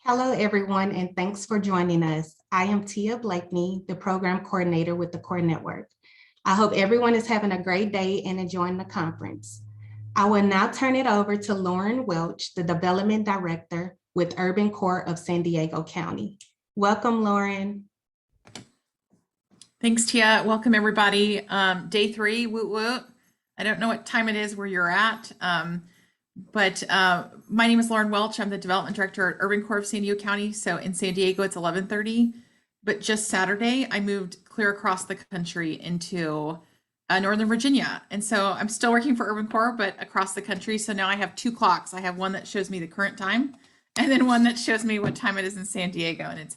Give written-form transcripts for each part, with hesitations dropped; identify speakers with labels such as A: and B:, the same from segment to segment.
A: Hello, everyone, and thanks for joining us. I am Tia Blakeney, the program coordinator with the Core Network. I hope everyone is having a great day and enjoying the conference. I will now turn it over to Lauren Welch, the Development Director with Urban Core of San Diego County. Welcome, Lauren.
B: Thanks, Tia. Welcome, everybody. Day 3, woot woot. I don't know what time it is where you're at, but my name is Lauren Welch. I'm the Development Director at Urban Core of San Diego County. So in San Diego, it's 11:30, but just Saturday, I moved clear across the country into Northern Virginia. And so I'm still working for Urban Core, but across the country. So now I have 2 clocks. I have one that shows me the current time and then one that shows me what time it is in San Diego. And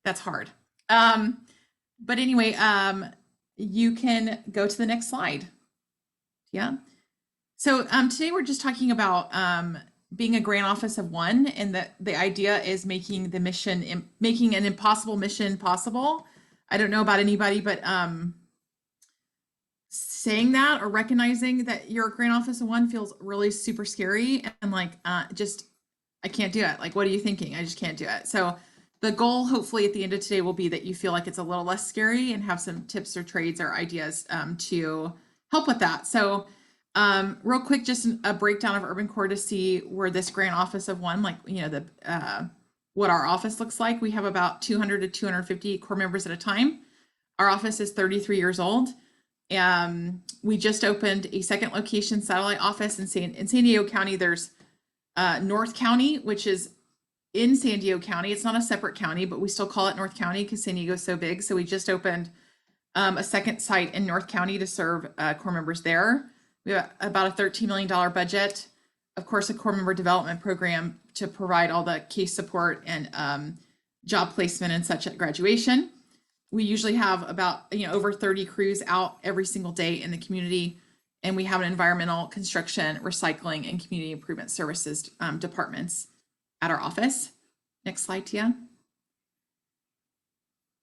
B: that's hard. But anyway, you can go to the next slide. Yeah. So today we're just talking about being a grant office of one, and the idea is making an impossible mission possible. I don't know about anybody, but saying that or recognizing that you're a grant office of one feels really super scary and like I can't do it. Like, what are you thinking? I just can't do it. So the goal, hopefully, at the end of today will be that you feel like it's a little less scary and have some tips or trades or ideas to help with that. So real quick, just a breakdown of Urban Core to see where this grant office of one, like, what our office looks like. We have about 200 to 250 core members at a time. Our office is 33 years old. We just opened a second location satellite office in San Diego County. There's North County, which is in San Diego County. It's not a separate county, but we still call it North County because San Diego is so big. So we just opened a second site in North County to serve core members there. We have about a $13 million budget. Of course, a core member development program to provide all the case support and job placement and such at graduation. We usually have about over 30 crews out every single day in the community. And we have an environmental, construction, recycling, and community improvement services departments at our office. Next slide, Tia.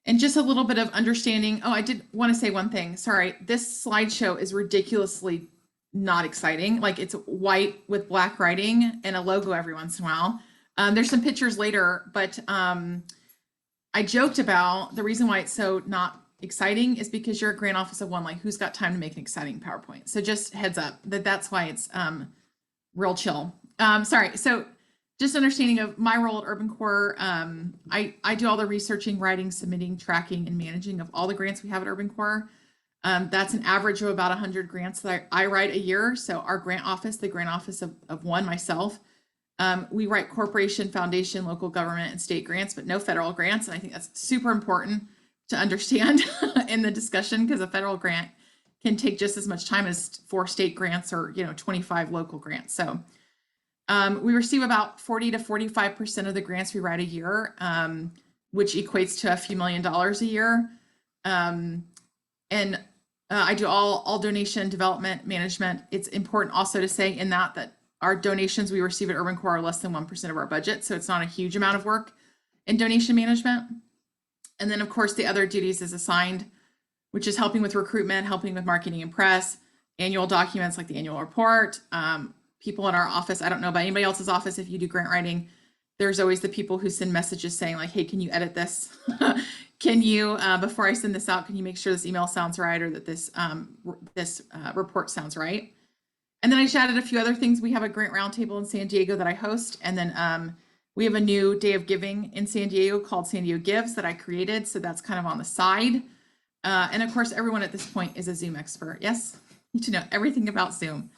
B: And just a little bit of understanding. Oh, I did want to say one thing. Sorry, this slideshow is ridiculously not exciting. Like, it's white with black writing and a logo every once in a while. There's some pictures later, but I joked about the reason why it's so not exciting is because you're a grant office of one. Like, who's got time to make an exciting PowerPoint? So just heads up that's why it's real chill. Sorry. So just understanding of my role at Urban Core, I do all the researching, writing, submitting, tracking, and managing of all the grants we have at Urban Core. That's an average of about 100 grants that I write a year. So our grant office, the grant office of one, myself, we write corporation, foundation, local government, and state grants, but no federal grants. And I think that's super important to understand in the discussion, because a federal grant can take just as much time as 4 state grants or 25 local grants. So we receive about 40 to 45% of the grants we write a year, which equates to a few $1 million a year. And I do all donation development management. It's important also to say in that our donations we receive at Urban Core are less than 1% of our budget. So it's not a huge amount of work in donation management. And then, of course, the other duties is assigned, which is helping with recruitment, helping with marketing and press, annual documents like the annual report. People in our office, I don't know about anybody else's office, if you do grant writing, there's always the people who send messages saying like, hey, can you edit this? Can you, before I send this out, can you make sure this email sounds right, or that this report sounds right? And then I just added a few other things. We have a grant roundtable in San Diego that I host. And then we have a new day of giving in San Diego called San Diego Gives that I created. So that's kind of on the side. And of course, everyone at this point is a Zoom expert. Yes, you need to know everything about Zoom.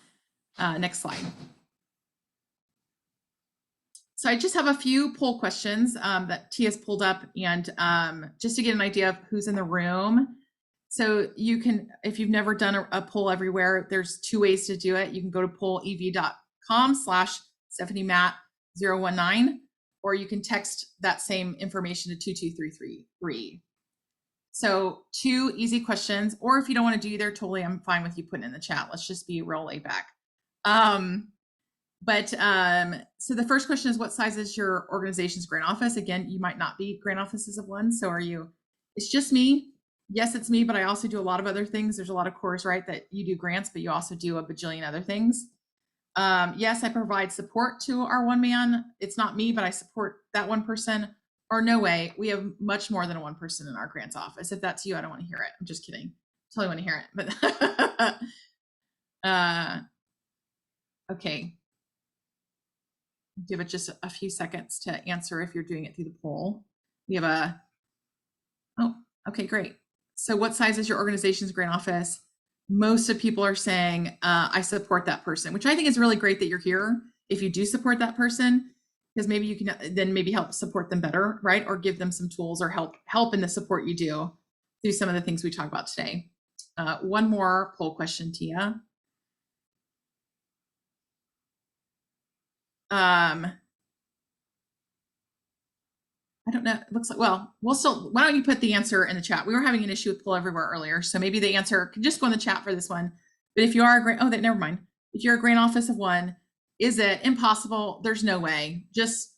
B: Next slide. So I just have a few poll questions that Tia's pulled up, and just to get an idea of who's in the room. So you can, if you've never done a poll everywhere, there's 2 ways to do it. You can go to pollev.com/StephanieMatt019, or you can text that same information to 22333. So 2 easy questions, or if you don't want to do either, totally, I'm fine with you putting it in the chat. Let's just be real laid back. So the first question is, what size is your organization's grant office? Again, you might not be grant offices of one. So are you? It's just me. Yes, it's me, but I also do a lot of other things. There's a lot of cores, right, that you do grants, but you also do a bajillion other things. Yes, I provide support to our one man. It's not me, but I support that one person. Or no way, we have much more than one person in our grants office. If that's you, I don't want to hear it. I'm just kidding. Totally want to hear it. But okay. Give it just a few seconds to answer if you're doing it through the poll. We have oh, okay, great. So what size is your organization's grant office? Most of people are saying, I support that person, which I think is really great that you're here. If you do support that person, because maybe you can then maybe help support them better, right? Or give them some tools or help in the support you do through some of the things we talked about today. One more poll question, Tia. I don't know. It looks like, well, we'll still, why don't you put the answer in the chat? We were having an issue with poll everywhere earlier. So maybe the answer can just go in the chat for this one. But if you are a grant, oh, never mind. If you're a grant office of one, is it impossible? There's no way.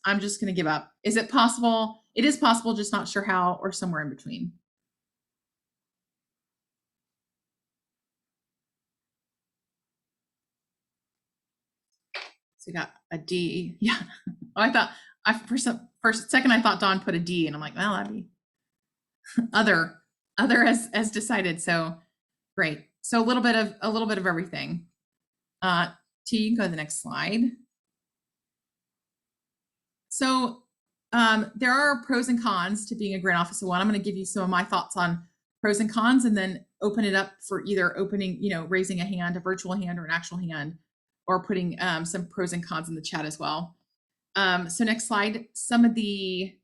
B: I'm just going to give up. Is it possible? It is possible, just not sure how, or somewhere in between. So you got a D. Yeah. Oh, I thought, for a second, I thought Dawn put a D, and I'm like, well, that'd be other as decided. So great. So a little bit of everything. T, you can go to the next slide. So there are pros and cons to being a grant officer one. I'm going to give you some of my thoughts on pros and cons, and then open it up for either raising a hand, a virtual hand, or an actual hand, or putting some pros and cons in the chat as well. So next slide, some of the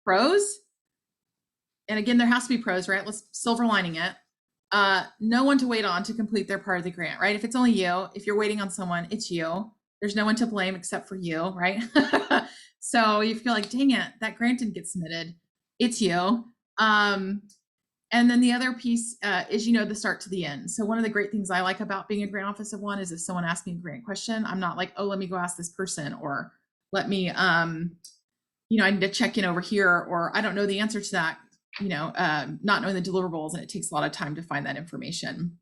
B: pros. And again, there has to be pros, right? Let's silver lining it. No one to wait on to complete their part of the grant, right? If it's only you, if you're waiting on someone, it's you. There's no one to blame except for you, right? So you feel like, dang it, that grant didn't get submitted. It's you. And then the other piece is, the start to the end. So one of the great things I like about being a grant office of one is if someone asks me a grant question, I'm not like, oh, let me go ask this person, or let me, I need to check in over here, or I don't know the answer to that, not knowing the deliverables, and it takes a lot of time to find that information.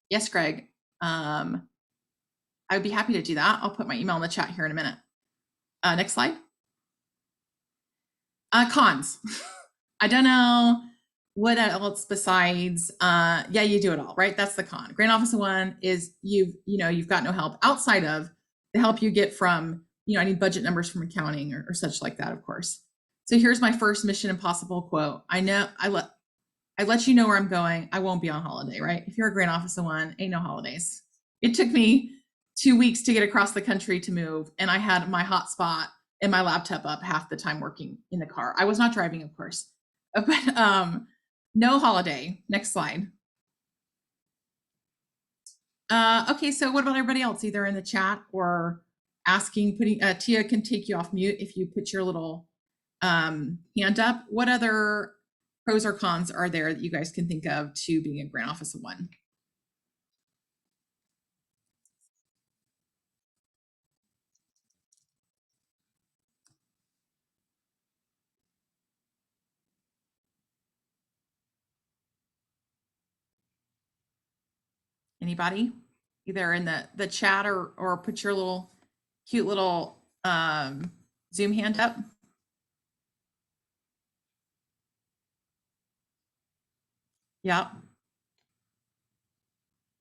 B: Yes, Greg. I would be happy to do that. I'll put my email in the chat here in a minute. Next slide. Cons. I don't know what else besides, yeah, you do it all, right? That's the con. Grant Office one is you've got no help outside of the help you get from, I need budget numbers from accounting or such like that, of course. So here's my first Mission Impossible quote. I know I let you know where I'm going. I won't be on holiday, right? If you're a grant office of one, ain't no holidays. It took me 2 weeks to get across the country to move, and I had my hotspot and my laptop up half the time working in the car. I was not driving, of course, but no holiday. Next slide. Okay, so what about everybody else, either in the chat or asking, Tia can take you off mute if you put your little hand up. What other pros or cons are there that you guys can think of to being a grant office of one? Anybody? Either in the chat or put your little cute little Zoom hand up. Yeah.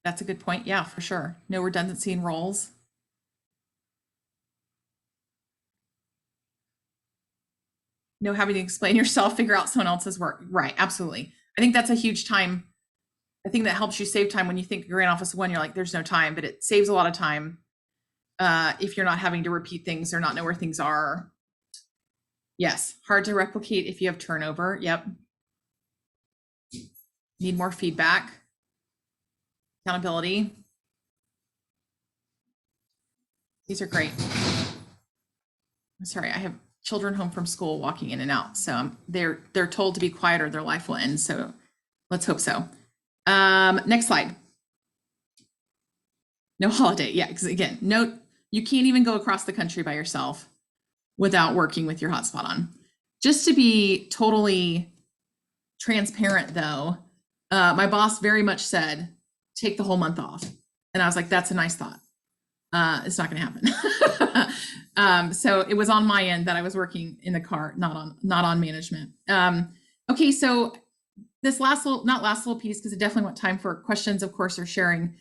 B: That's a good point. Yeah, for sure. No redundancy in roles. No having to explain yourself, figure out someone else's work. Right, absolutely. I think that's a huge time. I think that helps you save time when you think grant office one, you're like, there's no time, but it saves a lot of time if you're not having to repeat things or not know where things are. Yes, hard to replicate if you have turnover. Yep. Need more feedback. Accountability. These are great. I'm sorry, I have children home from school walking in and out. So they're told to be quiet or their life will end. So let's hope so. Next slide. No holiday. Yeah, because again, note, you can't even go across the country by yourself without working with your hotspot on. Just to be totally transparent though, my boss very much said, take the whole month off. And I was like, that's a nice thought. It's not going to happen. So it was on my end that I was working in the car, not on management. Okay, so this not last little piece, because I definitely want time for questions, of course, or sharing.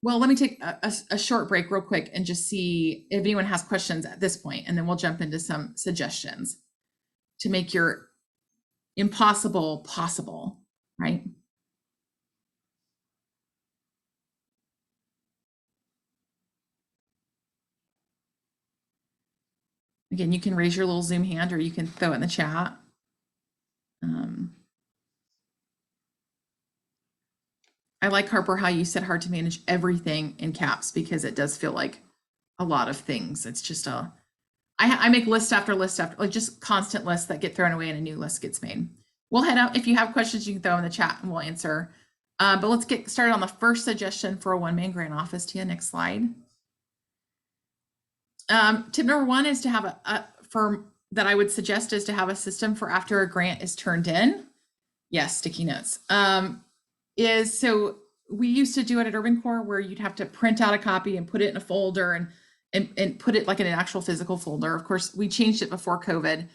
B: Well, let me take a short break real quick and just see if anyone has questions at this point, and then we'll jump into some suggestions to make your impossible possible, right? Again, you can raise your little Zoom hand or you can throw it in the chat. I like, Harper, how you said hard to manage everything in caps, because it does feel like a lot of things. It's just I make list after list after, like, just constant lists that get thrown away and a new list gets made. We'll head out. If you have questions, you can throw in the chat and we'll answer. But let's get started on the first suggestion for a one-man grant office. Tia, next slide. Tip number one is to have a firm that I would suggest is to have a system for after a grant is turned in. Yes, sticky notes. So we used to do it at Urban Core where you'd have to print out a copy and put it in a folder and put it like in an actual physical folder. Of course, we changed it before COVID.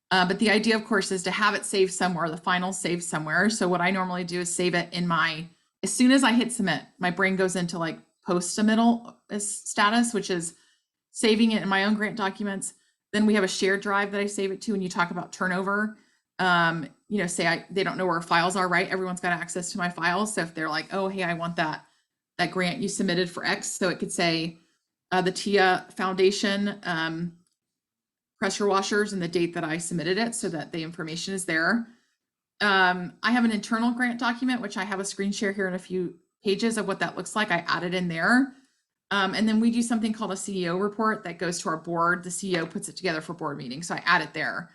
B: But the idea, of course, is to have it saved somewhere, the final saved somewhere. So what I normally do is save it in as soon as I hit submit, my brain goes into like post submittal status, which is saving it in my own grant documents. Then we have a shared drive that I save it to. When you talk about turnover, say they don't know where files are, right? Everyone's got access to my files. So if they're like, oh, hey, I want that grant you submitted for X. So it could say the TIA Foundation pressure washers and the date that I submitted it, so that the information is there. I have an internal grant document, which I have a screen share here in a few pages of what that looks like. I added in there. And then we do something called a CEO report that goes to our board. The CEO puts it together for board meetings. So I add it there.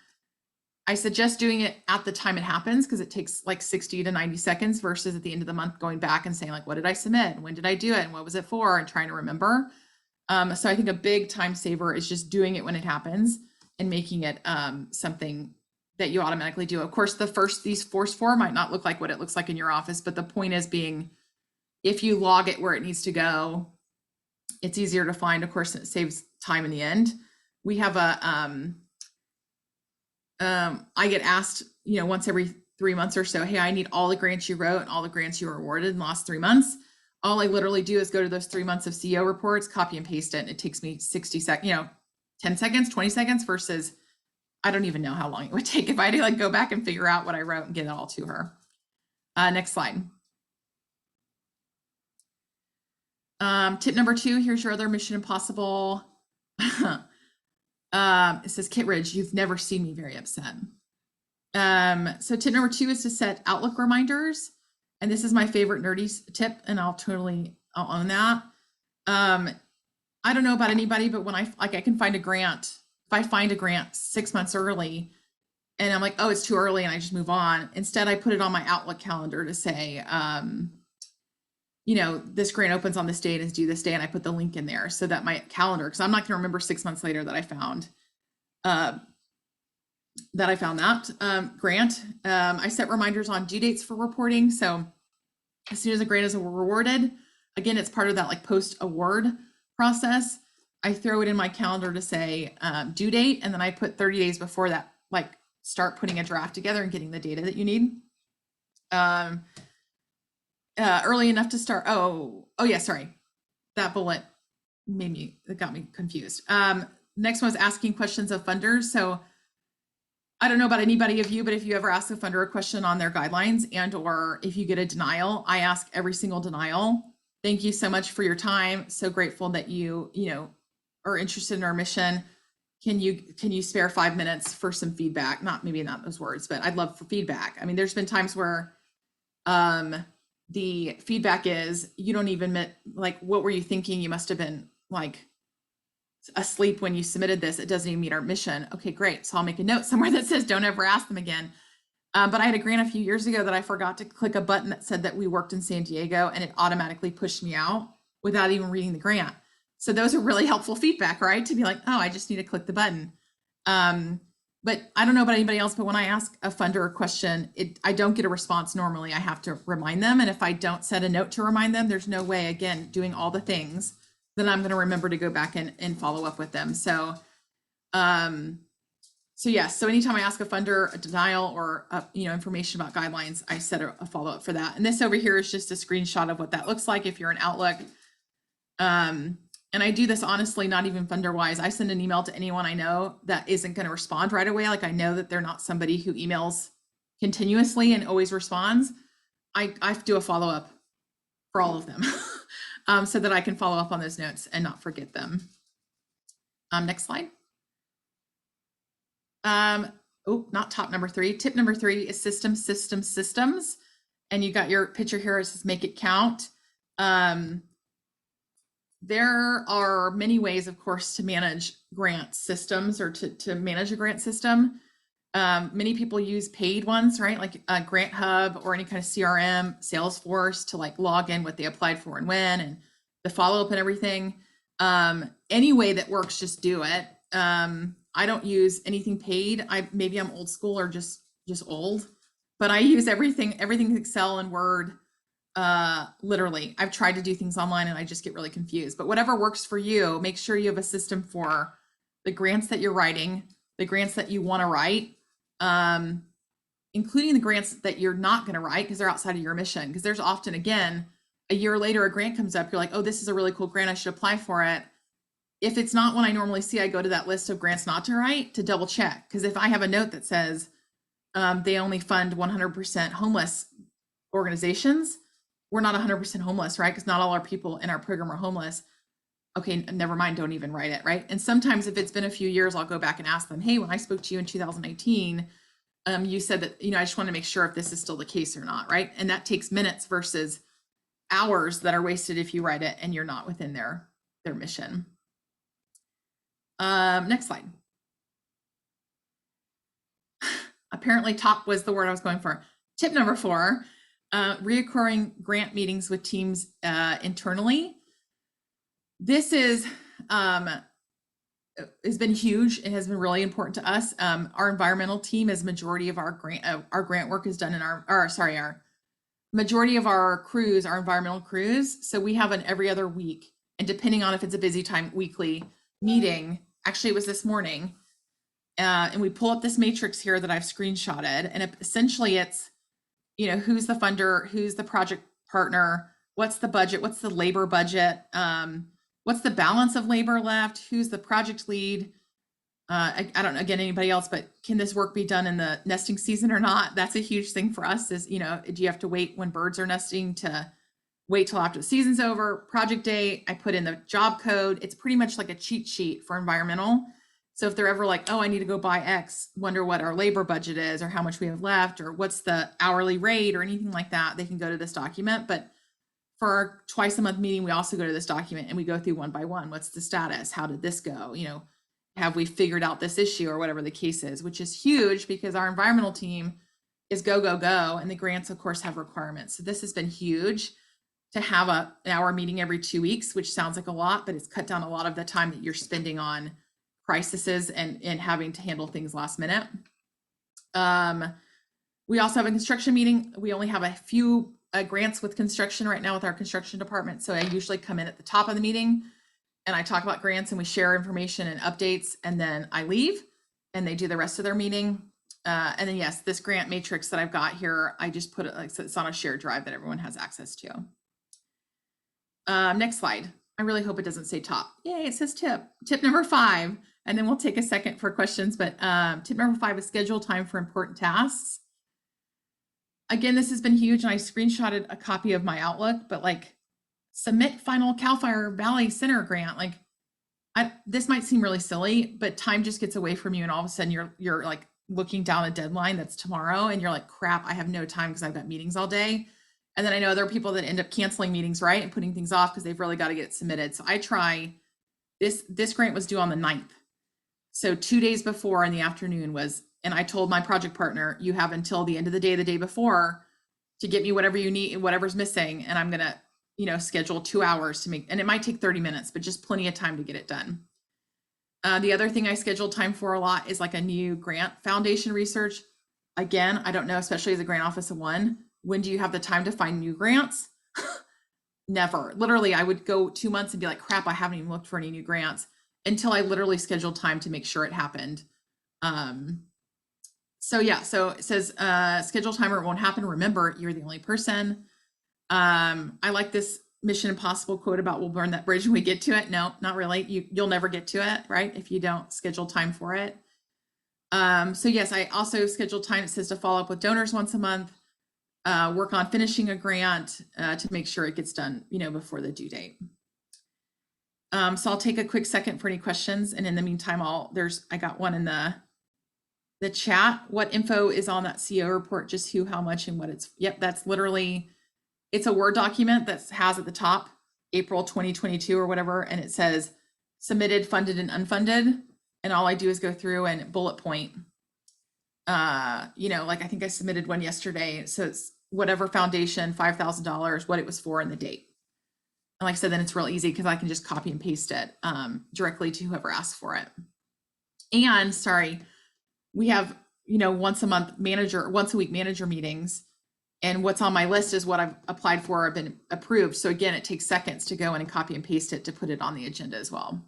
B: I suggest doing it at the time it happens, because it takes like 60 to 90 seconds versus at the end of the month going back and saying like, what did I submit? When did I do it? And what was it for? And trying to remember. So I think a big time saver is just doing it when it happens and making it something that you automatically do. Of course, these force 4 might not look like what it looks like in your office, but the point is being, if you log it where it needs to go, it's easier to find. Of course, it saves time in the end. We have I get asked, once every 3 months or so, hey, I need all the grants you wrote and all the grants you were awarded in the last 3 months. All I literally do is go to those 3 months of CEO reports, copy and paste it. And it takes me 60 seconds, 10 seconds, 20 seconds versus I don't even know how long it would take if I had to like go back and figure out what I wrote and get it all to her. Next slide. Tip number 2, here's your other Mission Impossible. It says, Kit Ridge, you've never seen me very upset. So tip number 2 is to set Outlook reminders. And this is my favorite nerdy tip, and I'll own that. I don't know about anybody, but when I can find a grant, if I find a grant 6 months early and I'm like, oh, it's too early, and I just move on. Instead, I put it on my Outlook calendar to say, this grant opens on this day and is due this day, and I put the link in there so that my calendar, because I'm not going to remember 6 months later that I found that grant. I set reminders on due dates for reporting. So as soon as a grant is awarded, again, it's part of that like post award process. I throw it in my calendar to say due date, and then I put 30 days before that, like start putting a draft together and getting the data that you need. Early enough to start. Oh yeah, sorry. That bullet got me confused. Next one is asking questions of funders. So I don't know about anybody of you, but if you ever ask a funder a question on their guidelines or if you get a denial, I ask every single denial. Thank you so much for your time. So grateful that you are interested in our mission. Can you spare 5 minutes for some feedback? Maybe not those words, but I'd love for feedback. I mean, there's been times where the feedback is, you don't even admit, like, what were you thinking? You must have been like asleep when you submitted this. It doesn't even meet our mission. Okay, great. So I'll make a note somewhere that says, don't ever ask them again. But I had a grant a few years ago that I forgot to click a button that said that we worked in San Diego, and it automatically pushed me out without even reading the grant. So those are really helpful feedback, right? To be like, oh, I just need to click the button. but I don't know about anybody else, but when I ask a funder a question, I don't get a response normally. I have to remind them. And if I don't set a note to remind them, there's no way, again, doing all the things, then I'm going to remember to go back and follow up with them. So, yes, so anytime I ask a funder a denial or information about guidelines, I set a follow-up for that. And this over here is just a screenshot of what that looks like if you're in Outlook. And I do this honestly, not even funder wise. I send an email to anyone I know that isn't going to respond right away. Like I know that they're not somebody who emails continuously and always responds. I do a follow-up for all of them so that I can follow up on those notes and not forget them. Next slide. Not top number 3. Tip number 3 is systems. And you got your picture here. It says make it count. There are many ways, of course, to manage grant systems or to manage a grant system. Many people use paid ones, right? Like Grant Hub or any kind of CRM, Salesforce to like log in what they applied for and when, and the follow-up and everything. Any way that works, just do it. I don't use anything paid. Maybe I'm old school or just old, but I use everything Excel and Word. Literally, I've tried to do things online and I just get really confused, but whatever works for you, make sure you have a system for the grants that you're writing, the grants that you want to write, including the grants that you're not going to write because they're outside of your mission. Because there's often, again, a year later, a grant comes up. You're like, oh, this is a really cool grant. I should apply for it. If it's not one I normally see, I go to that list of grants not to write to double check. Because if I have a note that says they only fund 100% homeless organizations, we're not 100% homeless, right? Because not all our people in our program are homeless. Okay, never mind, don't even write it, right? And sometimes if it's been a few years, I'll go back and ask them, hey, when I spoke to you in 2018, you said that, I just want to make sure if this is still the case or not, right? And that takes minutes versus hours that are wasted if you write it and you're not within their mission. Next slide. Apparently top was the word I was going for. Tip number 4, reoccurring grant meetings with teams internally. This is has been huge. It has been really important to us. Our environmental team, as majority of our grant work is done in our majority of our crews are environmental crews. So we have an every other week, and depending on if it's a busy time, weekly meeting. Actually, it was this morning, and we pull up this matrix here that I've screenshotted, and essentially it's, who's the funder, who's the project partner, what's the budget, what's the labor budget, what's the balance of labor left, who's the project lead. I don't know, again, anybody else, but can this work be done in the nesting season or not? That's a huge thing for us is, do you have to wait when birds are nesting to wait till after the season's over? Project date, I put in the job code. It's pretty much like a cheat sheet for environmental. So if they're ever like, oh, I need to go buy X, wonder what our labor budget is or how much we have left or what's the hourly rate or anything like that, they can go to this document. But for our twice a month meeting, we also go to this document and we go through one by one. What's the status? How did this go? Have we figured out this issue or whatever the case is, which is huge because our environmental team is go, go, go. And the grants, of course, have requirements. So this has been huge to have an hour meeting every 2 weeks, which sounds like a lot, but it's cut down a lot of the time that you're spending on crises and having to handle things last minute. We also have a construction meeting. We only have a few grants with construction right now with our construction department. So I usually come in at the top of the meeting and I talk about grants and we share information and updates, and then I leave and they do the rest of their meeting. And then yes, this grant matrix that I've got here, I just put it like, so it's on a shared drive that everyone has access to. Next slide. I really hope it doesn't say top. Yay, it says tip number 5, and then we'll take a second for questions. But tip number 5 is schedule time for important tasks. Again, this has been huge, and I screenshotted a copy of my Outlook, but like submit final CAL FIRE Valley Center grant. Like this might seem really silly, but time just gets away from you, and all of a sudden you're like looking down a deadline that's tomorrow, and you're like, crap, I have no time because I've got meetings all day. And then I know there are people that end up canceling meetings, right, and putting things off because they've really got to get it submitted. So I try this grant was due on the 9th. So 2 days before in the afternoon and I told my project partner, you have until the end of the day before to get me whatever you need, whatever's missing. And I'm going to, schedule 2 hours to make, and it might take 30 minutes, but just plenty of time to get it done. The other thing I schedule time for a lot is like a new grant foundation research. Again, I don't know, especially as a grant office of one, when do you have the time to find new grants? Never. Literally, I would go 2 months and be like, crap, I haven't even looked for any new grants until I literally scheduled time to make sure it happened. So yeah, so it says schedule timer, it won't happen. Remember, you're the only person. I like this Mission Impossible quote about we'll burn that bridge when we get to it. No, not really. You'll never get to it, right? If you don't schedule time for it. So yes, I also schedule time. It says to follow up with donors once a month, work on finishing a grant to make sure it gets done, before the due date. So I'll take a quick second for any questions. And in the meantime, I got one in the chat. What info is on that CO report? Just who, how much, and what it's, yep, that's literally, it's a Word document that has at the top, April 2022 or whatever. And it says submitted, funded, and unfunded. And all I do is go through and bullet point, like I think I submitted one yesterday. So it's whatever foundation, $5,000, what it was for, and the date. And like I said, then it's real easy because I can just copy and paste it directly to whoever asked for it. And sorry, we have, once a week manager meetings. And what's on my list is what I've applied for or been approved. So again, it takes seconds to go in and copy and paste it to put it on the agenda as well.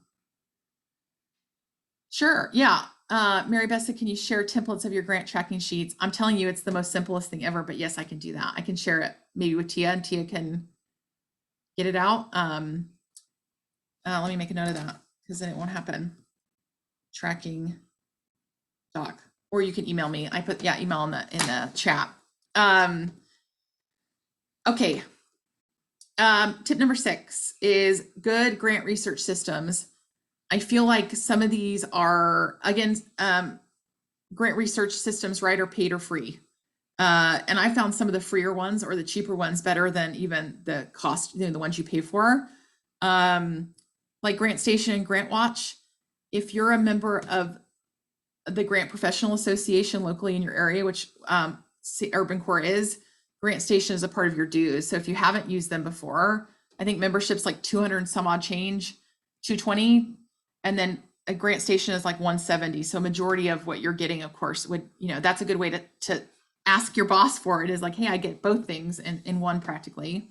B: Sure, yeah. Mary Bessa, can you share templates of your grant tracking sheets? I'm telling you, it's the most simplest thing ever, but yes, I can do that. I can share it maybe with Tia, and Tia can get it out. Let me make a note of that because then it won't happen. Tracking doc, or you can email me. I put email in the chat. Okay. Tip number 6 is good grant research systems. I feel like some of these are, again, grant research systems, right, are paid or free. And I found some of the freer ones or the cheaper ones better than even the cost, the ones you pay for. Like GrantStation and GrantWatch. If you're a member of the Grant Professional Association locally in your area, which Urban Corps is, GrantStation is a part of your dues. So if you haven't used them before, I think membership's like 200 and some odd change, 220, and then a GrantStation is like 170. So majority of what you're getting, of course, would, that's a good way to ask your boss for it, is like, hey, I get both things in one practically.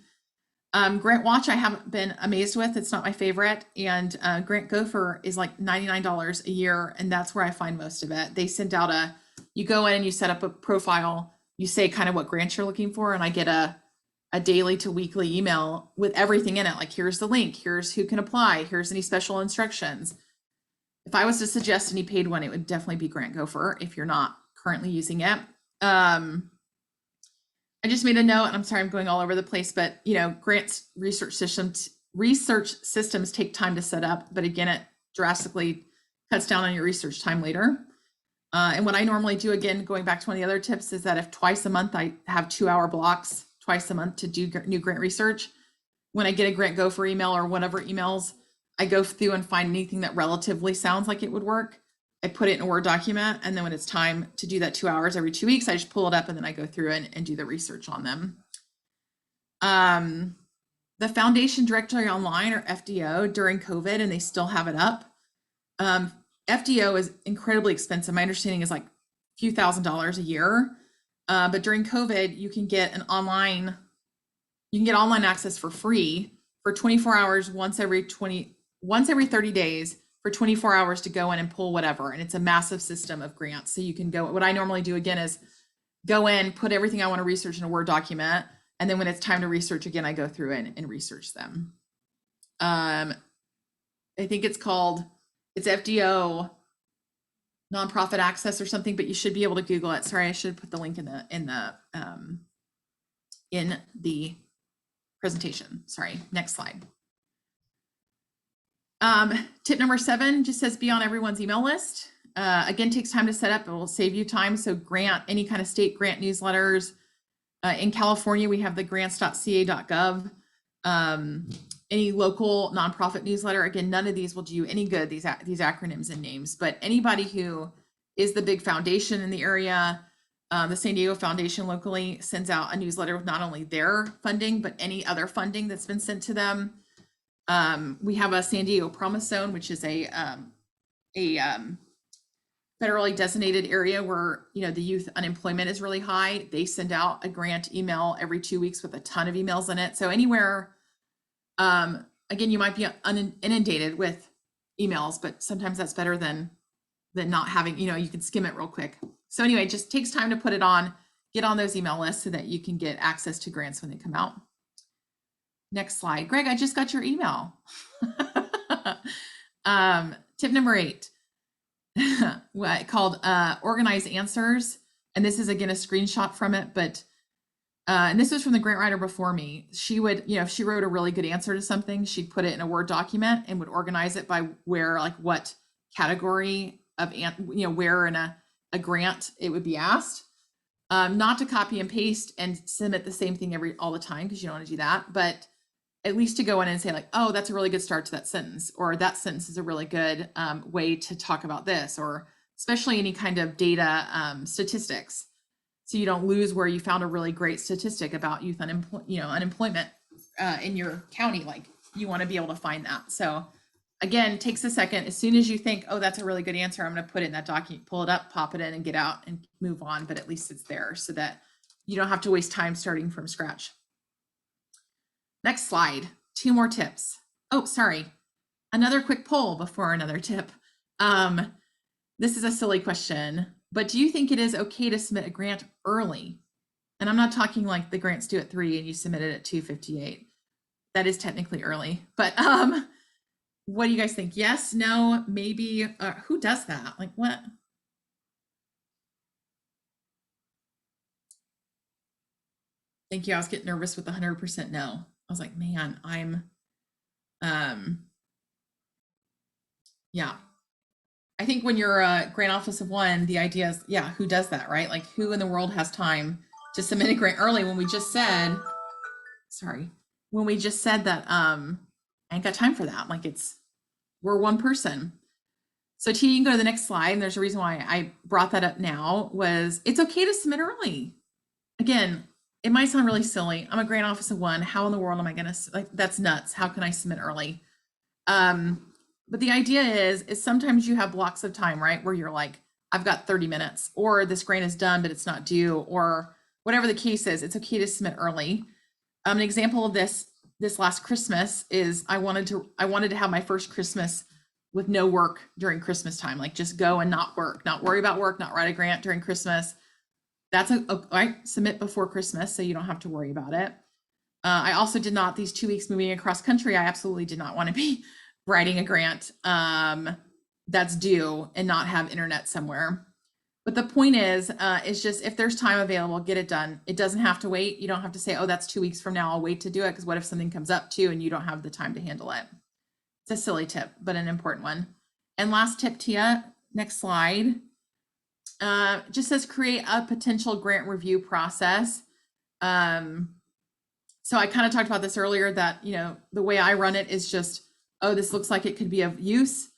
B: GrantWatch I haven't been amazed with. It's not my favorite. And Grant Gopher is like $99 a year. And that's where I find most of it. They send out you go in and you set up a profile, you say kind of what grants you're looking for, and I get a daily to weekly email with everything in it. Like, here's the link, here's who can apply, here's any special instructions. If I was to suggest any paid one, it would definitely be Grant Gopher if you're not currently using it. I just made a note, and I'm sorry I'm going all over the place, but grants research systems take time to set up, but again, it drastically cuts down on your research time later. And what I normally do, again, going back to one of the other tips, is that if twice a month I have 2-hour blocks twice a month to do new grant research, when I get a Grant Gopher email or whatever emails, I go through and find anything that relatively sounds like it would work. I put it in a Word document, and then when it's time to do that 2 hours every 2 weeks, I just pull it up and then I go through and do the research on them. The Foundation Directory Online, or FDO, during COVID, and they still have it up. FDO is incredibly expensive. My understanding is like a few $1,000s a year. But during COVID, you can get online access for free for 24 hours once every 30 days for 24 hours to go in and pull whatever. And it's a massive system of grants. So you can go, what I normally do again is go in, put everything I want to research in a Word document. And then when it's time to research again, I go through and research them. I think it's FDO nonprofit access or something, but you should be able to Google it. Sorry, I should put the link in the presentation. Sorry, next slide. Tip number 7 just says be on everyone's email list. Again, takes time to set up. It will save you time. So any kind of state grant newsletters. In California, we have the grants.ca.gov. Any local nonprofit newsletter. Again, none of these will do you any good, these acronyms and names, but anybody who is the big foundation in the area, the San Diego Foundation locally sends out a newsletter with not only their funding, but any other funding that's been sent to them. We have a San Diego Promise Zone, which is a a federally designated area where, you know, the youth unemployment is really high, they send out a grant email every 2 weeks with a ton of emails in it. So anywhere, again, you might be inundated with emails, but sometimes that's better than not having, you know, you can skim it real quick. So anyway, it just takes time to put it on, get on those email lists so that you can get access to grants when they come out. Next slide. Greg, I just got your email. Tip number 8, called organize answers. And this is again a screenshot from it, but and this was from the grant writer before me. She would, you know, if she wrote a really good answer to something, she'd put it in a Word document and would organize it by where, like what category of, you know, where in a grant it would be asked. Not to copy and paste and submit the same thing all the time, because you don't want to do that, but at least to go in and say like, oh, that's a really good start to that sentence, or that sentence is a really good way to talk about this, or especially any kind of data statistics. So you don't lose where you found a really great statistic about youth unemployment in your county. Like, you want to be able to find that. So again, takes a second. As soon as you think, oh, that's a really good answer, I'm going to put it in that document, pull it up, pop it in, and get out and move on. But at least it's there so that you don't have to waste time starting from scratch. Next slide. 2 more tips. Oh, sorry. Another quick poll before another tip. This is a silly question, but do you think it is okay to submit a grant early? And I'm not talking like the grant's due at 3 and you submit it at 2:58. That is technically early, but what do you guys think? Yes, no, maybe? Who does that? Like, what? Thank you. I was getting nervous with 100% no. I was like, man, I'm, yeah. I think when you're a grant office of one, the idea is, yeah, who does that, right? Like, who in the world has time to submit a grant early when we just said, sorry, when we just said that I ain't got time for that. Like, we're one person. So T, you can go to the next slide. And there's a reason why I brought that up now, was it's okay to submit early. Again, it might sound really silly. I'm a grant office of one. How in the world am I gonna, like, that's nuts. How can I submit early? But the idea is sometimes you have blocks of time, right? Where you're like, I've got 30 minutes, or this grant is done, but it's not due, or whatever the case is, it's okay to submit early. An example of this last Christmas is I wanted to have my first Christmas with no work during Christmas time, like just go and not work, not worry about work, not write a grant during Christmas. That's I submit before Christmas, so you don't have to worry about it. I also did not, these 2 weeks moving across country, I absolutely did not want to be writing a grant that's due and not have internet somewhere. But the point is just, if there's time available, get it done. It doesn't have to wait. You don't have to say, oh, that's 2 weeks from now, I'll wait to do it. Because what if something comes up too and you don't have the time to handle it? It's a silly tip, but an important one. And last tip, Tia, next slide. Just says create a potential grant review process. So I kind of talked about this earlier, that, you know, the way I run it is just, oh, this looks like it could be of use.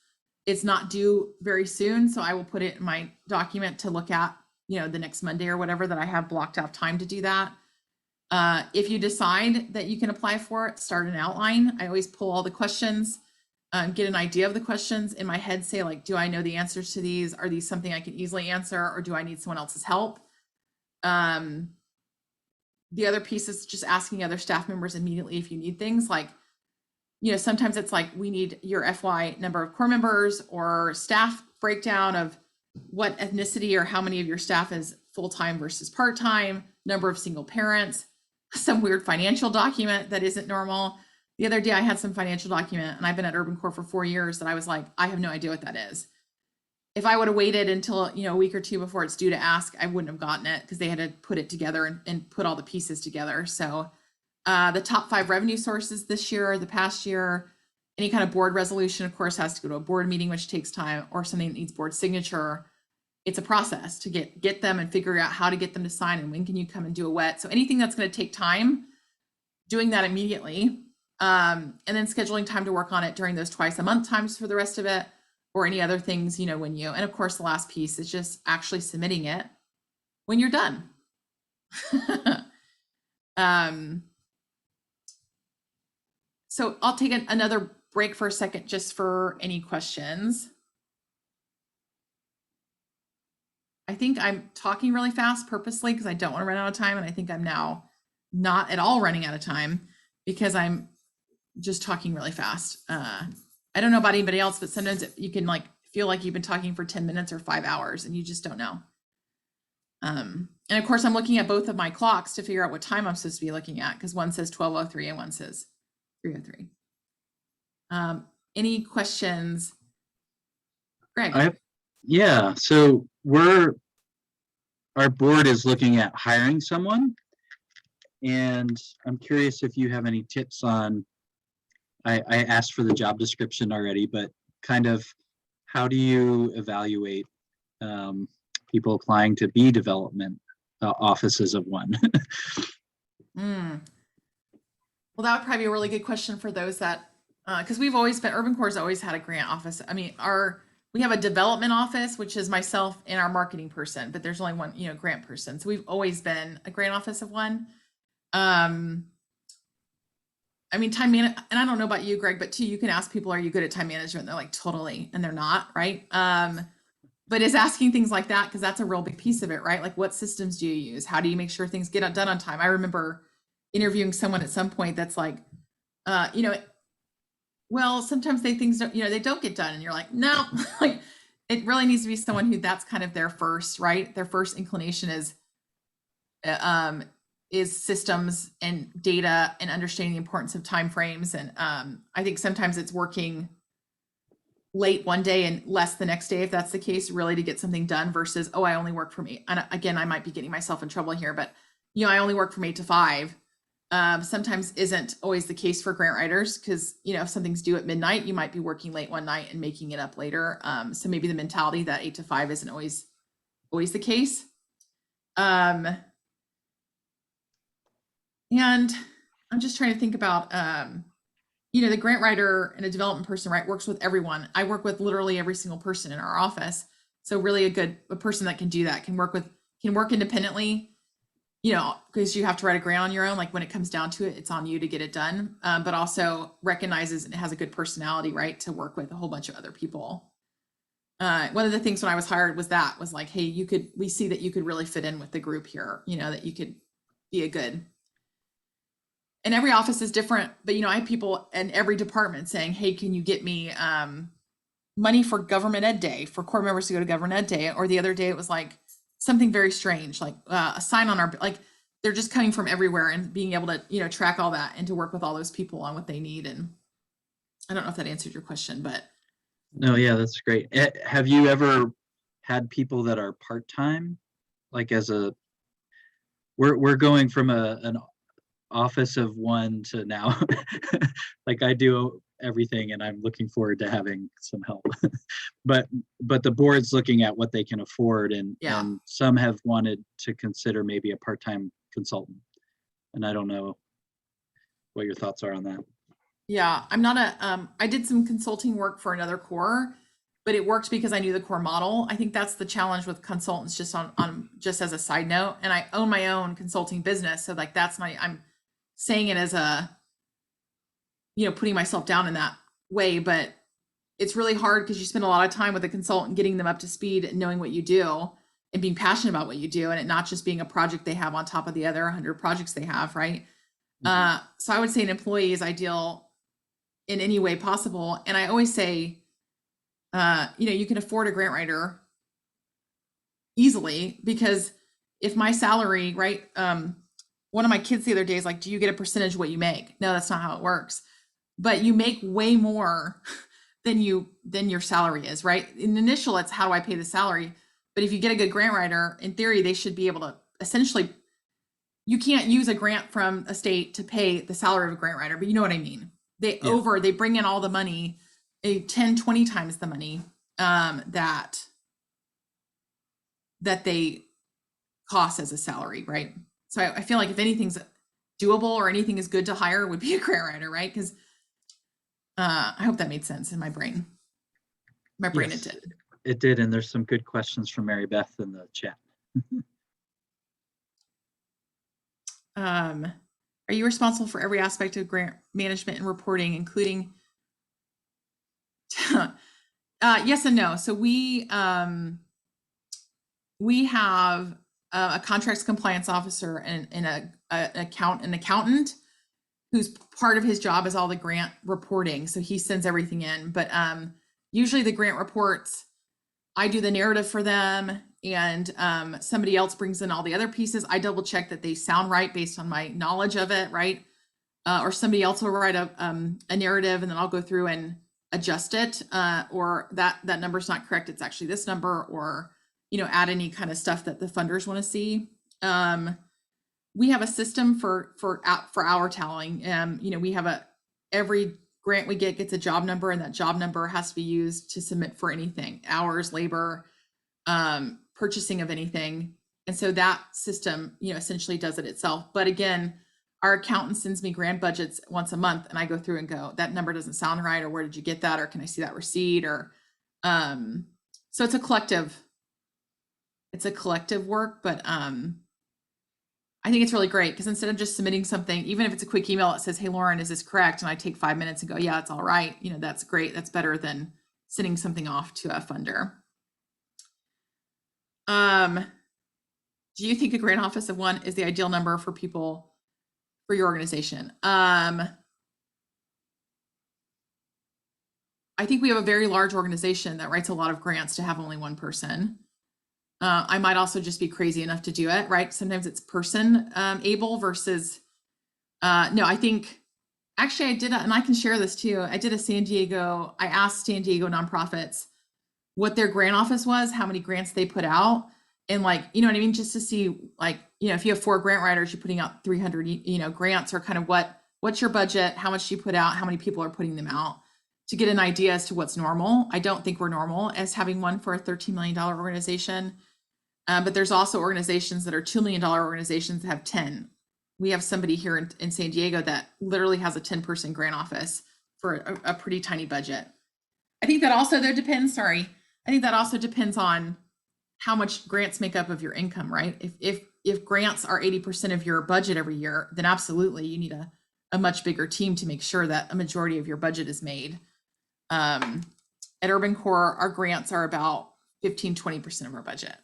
B: It's not due very soon, so I will put it in my document to look at, you know, the next Monday or whatever, that I have blocked out time to do that. If you decide that you can apply for it, start an outline. I always pull all the questions, get an idea of the questions in my head, say like, do I know the answers to these? Are these something I can easily answer, or do I need someone else's help? The other piece is just asking other staff members immediately if you need things, like, you know, sometimes it's like, we need your FY number of core members, or staff breakdown of what ethnicity or how many of your staff is full-time versus part-time, number of single parents, some weird financial document that isn't normal. The other day I had some financial document, and I've been at Urban Corps for 4 years, that I was like, I have no idea what that is. If I would have waited until, you know, a week or two before it's due to ask, I wouldn't have gotten it, because they had to put it together and put all the pieces together. So the top 5 revenue sources this year, the past year, any kind of board resolution, of course, has to go to a board meeting, which takes time, or something that needs board signature. It's a process to get them and figure out how to get them to sign, and when can you come and do a wet. So anything that's going to take time, doing that immediately, and then scheduling time to work on it during those twice a month times for the rest of it, or any other things, you know, when you, and of course, the last piece is just actually submitting it when you're done. So I'll take another break for a second, just for any questions. I think I'm talking really fast purposely because I don't want to run out of time. And I think I'm now not at all running out of time because I'm just talking really fast. I don't know about anybody else, but sometimes you can like feel like you've been talking for 10 minutes or 5 hours and you just don't know. And of course, I'm looking at both of my clocks to figure out what time I'm supposed to be looking at because one says 12:03 and one says 3:03. Any questions? Greg?
C: Yeah, so our board is looking at hiring someone, and I'm curious if you have any tips on, I asked for the job description already, but kind of how do you evaluate people applying to be development offices of one?
B: Well, that would probably be a really good question for those that, because we've always been, Urban Corps has always had a grant office. I mean, we have a development office, which is myself and our marketing person, but there's only one, grant person. So we've always been a grant office of one. I mean, and I don't know about you, Greg, but too, you can ask people, are you good at time management? They're like, totally. And they're not, right? But it's asking things like that, because that's a real big piece of it, right? Like, what systems do you use? How do you make sure things get done on time? I remember interviewing someone at some point that's like, well, sometimes things don't, they don't get done. And you're like, no, like it really needs to be someone who that's kind of their first, right? Their first inclination is systems and data and understanding the importance of timeframes. And I think sometimes it's working late one day and less the next day, if that's the case, really to get something done versus, oh, I only work from 8. And again, I might be getting myself in trouble here, but I only work from 8 to 5. Sometimes isn't always the case for grant writers because, if something's due at midnight, you might be working late one night and making it up later. So maybe the mentality that 8 to 5 isn't always the case. And I'm just trying to think about, the grant writer and a development person, right, works with everyone. I work with literally every single person in our office. So really a person that can do that can work independently, because you have to write a grant on your own. Like when it comes down to it, it's on you to get it done, but also recognizes and has a good personality, right, to work with a whole bunch of other people. One of the things when I was hired was like, hey, we see that you could really fit in with the group here, that you could be a good. And every office is different, but I have people in every department saying, hey, can you get me money for government ed day, for Corps members to go to government ed day? Or the other day it was like something very strange, like a sign on like they're just coming from everywhere and being able to, track all that and to work with all those people on what they need. And I don't know if that answered your question, but.
C: No, yeah, that's great. Have you ever had people that are part-time? Like we're going from an office of one to now, like I do everything and I'm looking forward to having some help. but the board's looking at what they can afford and some have wanted to consider maybe a part-time consultant. And I don't know what your thoughts are on that.
B: Yeah, I'm not I did some consulting work for another Corps, but it worked because I knew the Corps model. I think that's the challenge with consultants, just on just as a side note. And I own my own consulting business. So like I'm saying it as putting myself down in that way, but it's really hard because you spend a lot of time with a consultant getting them up to speed and knowing what you do and being passionate about what you do, and it not just being a project they have on top of the other 100 projects they have, right? Mm-hmm. So I would say an employee is ideal in any way possible. And I always say, you can afford a grant writer easily, because if my salary, right, one of my kids the other day is like, do you get a percentage of what you make? No, that's not how it works. But you make way more than your salary is, right? In initial, it's how do I pay the salary? But if you get a good grant writer, in theory, they should be able to essentially, you can't use a grant from a state to pay the salary of a grant writer, but you know what I mean? They bring in all the money, 10, 20 times the money that they cost as a salary, right? So I feel like if anything's doable or anything is good to hire, would be a grant writer, right? Because I hope that made sense in my brain.
C: Yes, it did. And there's some good questions from Mary Beth in the chat.
B: Are you responsible for every aspect of grant management and reporting, including? Yes and no. So we we have a contracts compliance officer and an accountant whose part of his job is all the grant reporting. So he sends everything in, but usually the grant reports, I do the narrative for them, and somebody else brings in all the other pieces. I double check that they sound right based on my knowledge of it, right? Or somebody else will write a narrative, and then I'll go through and adjust it, or that number's not correct. It's actually this number, or add any kind of stuff that the funders want to see. We have a system for hour tallying. We have every grant we get gets a job number, and that job number has to be used to submit for anything, hours, labor, purchasing of anything. And so that system, essentially does it itself. But again, our accountant sends me grant budgets once a month, and I go through and go, that number doesn't sound right, or where did you get that? Or can I see that receipt? Or, so it's a collective work, but, I think it's really great because instead of just submitting something, even if it's a quick email that says, hey, Lauren, is this correct? And I take 5 minutes and go, yeah, it's all right. That's great. That's better than sending something off to a funder. Do you think a grant office of 1 is the ideal number for people for your organization? I think we have a very large organization that writes a lot of grants to have only 1 person. I might also just be crazy enough to do it, right? Sometimes it's person able versus, no, I think, actually I did, and I can share this too. I asked San Diego nonprofits what their grant office was, how many grants they put out. And what I mean? Just to see if you have 4 grant writers, you're putting out 300, grants, or kind of what's your budget? How much do you put out? How many people are putting them out, to get an idea as to what's normal. I don't think we're normal as having 1 for a $13 million organization. But there's also organizations that are $2 million organizations that have 10. We have somebody here in San Diego that literally has a 10-person grant office for a pretty tiny budget. I think that also depends on how much grants make up of your income, right? If grants are 80% of your budget every year, then absolutely you need a much bigger team to make sure that a majority of your budget is made. At Urban Core, our grants are about 15-20% of our budget.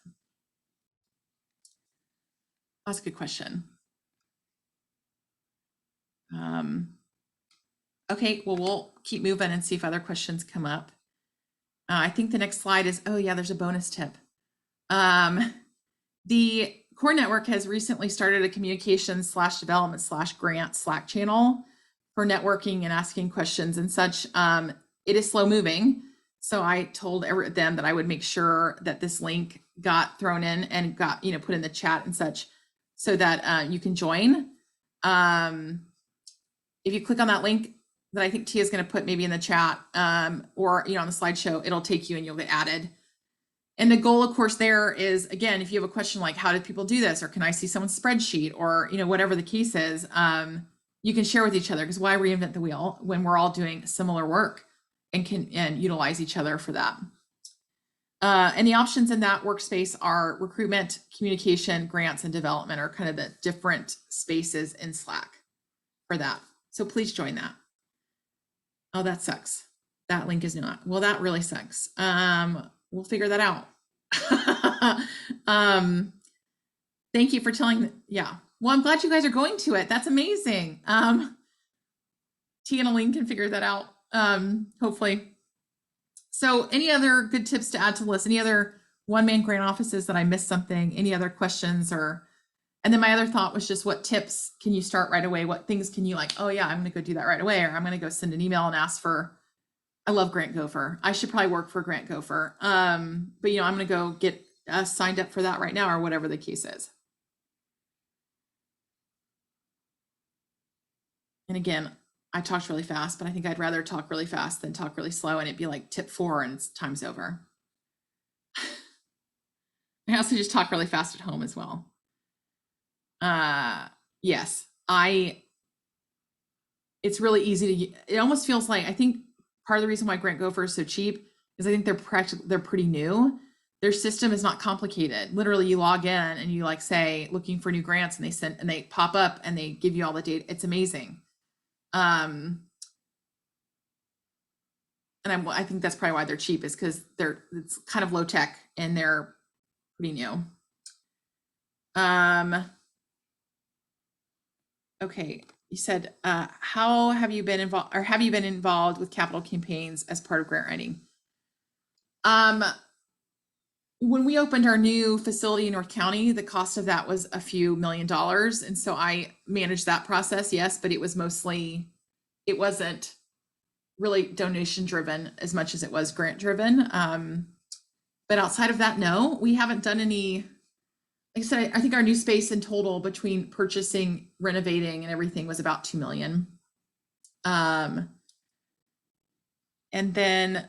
B: That's a good question. Okay, well, we'll keep moving and see if other questions come up. I think the next slide is, oh yeah, there's a bonus tip. The Core Network has recently started a communications/development/grant Slack channel for networking and asking questions and such. It is slow moving. So I told them that I would make sure that this link got thrown in and got, put in the chat and such, so that you can join. If you click on that link that I think Tia is going to put maybe in the chat, or on the slideshow, it'll take you and you'll get added. And the goal, of course, there is, again, if you have a question like, how did people do this? Or can I see someone's spreadsheet? Or, whatever the case is, you can share with each other, because why reinvent the wheel when we're all doing similar work and can utilize each other for that. And the options in that workspace are recruitment, communication, grants, and development are kind of the different spaces in Slack for that. So please join that. Oh, that sucks. That link is not. Well, that really sucks. We'll figure that out. Thank you for telling. Yeah. Well, I'm glad you guys are going to it. That's amazing. Tia and Aline can figure that out, hopefully. So any other good tips to add to the list? Any other one-man grant offices that I missed something? Any other questions? And then my other thought was just, what tips can you start right away? What things can you oh yeah, I'm going to go do that right away. Or I'm going to go send an email and ask for, I love Grant Gopher. I should probably work for Grant Gopher. But I'm going to go get signed up for that right now, or whatever the case is. And again, I talked really fast, but I think I'd rather talk really fast than talk really slow, and it'd be like tip 4 and time's over. I also just talk really fast at home as well. Yes, it's really easy to, it almost feels like, I think part of the reason why Grant Gopher is so cheap is I think they're pretty new. Their system is not complicated. Literally you log in and you say looking for new grants, and they pop up and they give you all the data. It's amazing. And I think that's probably why they're cheap, is because it's kind of low tech, and they're pretty new. Okay, you said, how have you been involved, or have you been involved with capital campaigns as part of grant writing? When we opened our new facility in North County, the cost of that was a few $1,000,000. And so I managed that process, yes, but it wasn't really donation driven as much as it was grant driven. But outside of that, no, we haven't done any. Like I said, I think our new space in total between purchasing, renovating, and everything was about $2 million. And then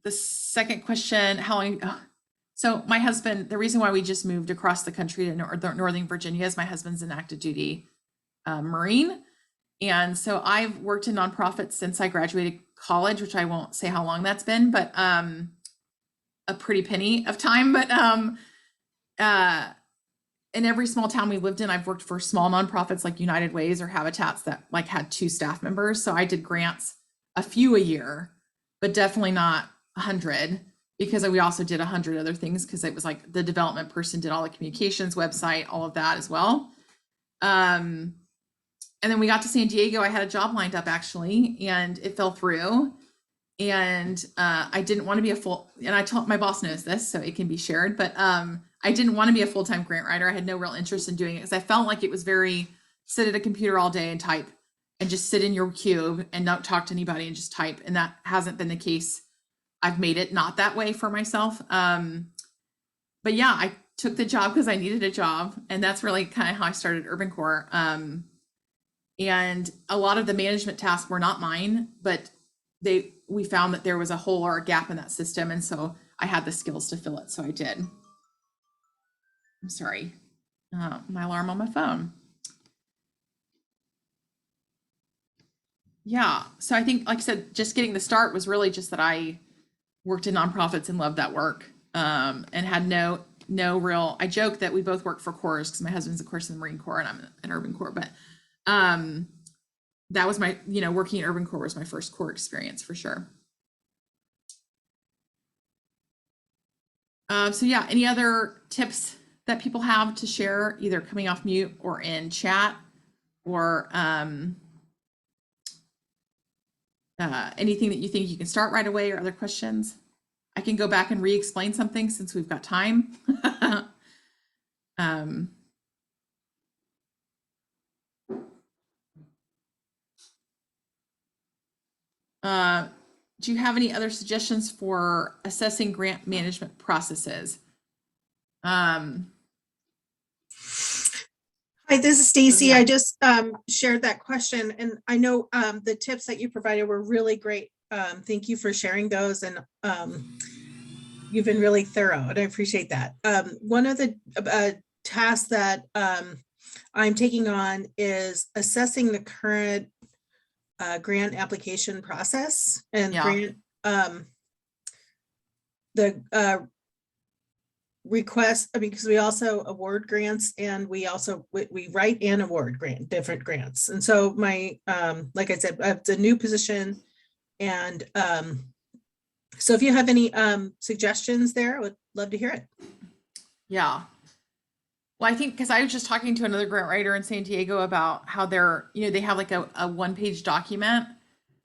B: the second question, how long? So my husband, the reason why we just moved across the country to Northern Virginia is my husband's an active duty Marine. And so I've worked in nonprofits since I graduated college, which I won't say how long that's been, but a pretty penny of time. But in every small town we lived in, I've worked for small nonprofits like United Ways or Habitats that like had 2 staff members. So I did grants, a few a year, but definitely not 100, because we also did 100 other things, because it was like the development person did all the communications, website, all of that as well. And then we got to San Diego. I had a job lined up actually, and it fell through. And I didn't want to be and I told my boss knows this, so it can be shared, but I didn't want to be a full-time grant writer. I had no real interest in doing it because I felt like it was very sit at a computer all day and type and just sit in your cube and not talk to anybody and just type. And that hasn't been the case. I've made it not that way for myself. But yeah, I took the job because I needed a job. And that's really kind of how I started Urban Corps. And a lot of the management tasks were not mine, but we found that there was a hole or a gap in that system. And so I had the skills to fill it. So I did. I'm sorry. My alarm on my phone. Yeah. So I think, like I said, just getting the start was really just that I worked in nonprofits and loved that work, and had no real, I joke that we both work for Corps because my husband's of course in the Marine Corps and I'm in Urban Corps, but that was my, working in Urban Corps was my first Corps experience for sure. So yeah, any other tips that people have to share, either coming off mute or in chat, or anything that you think you can start right away, or other questions? I can go back and re-explain something since we've got time. Do you have any other suggestions for assessing grant management processes?
D: Hi, this is Stacy.
B: Yeah.
D: I just shared that question, and I know the tips that you provided were really great. Thank you for sharing those, and you've been really thorough, and I appreciate that. One of the tasks that I'm taking on is assessing the current grant application process and grant the request. I mean, because we also award grants, and we also we write and award different grants. And so my like I said, it's a new position, and so if you have any suggestions there, I would love to hear it.
B: Yeah. Well, I think because I was just talking to another grant writer in San Diego about how they have like a 1-page document,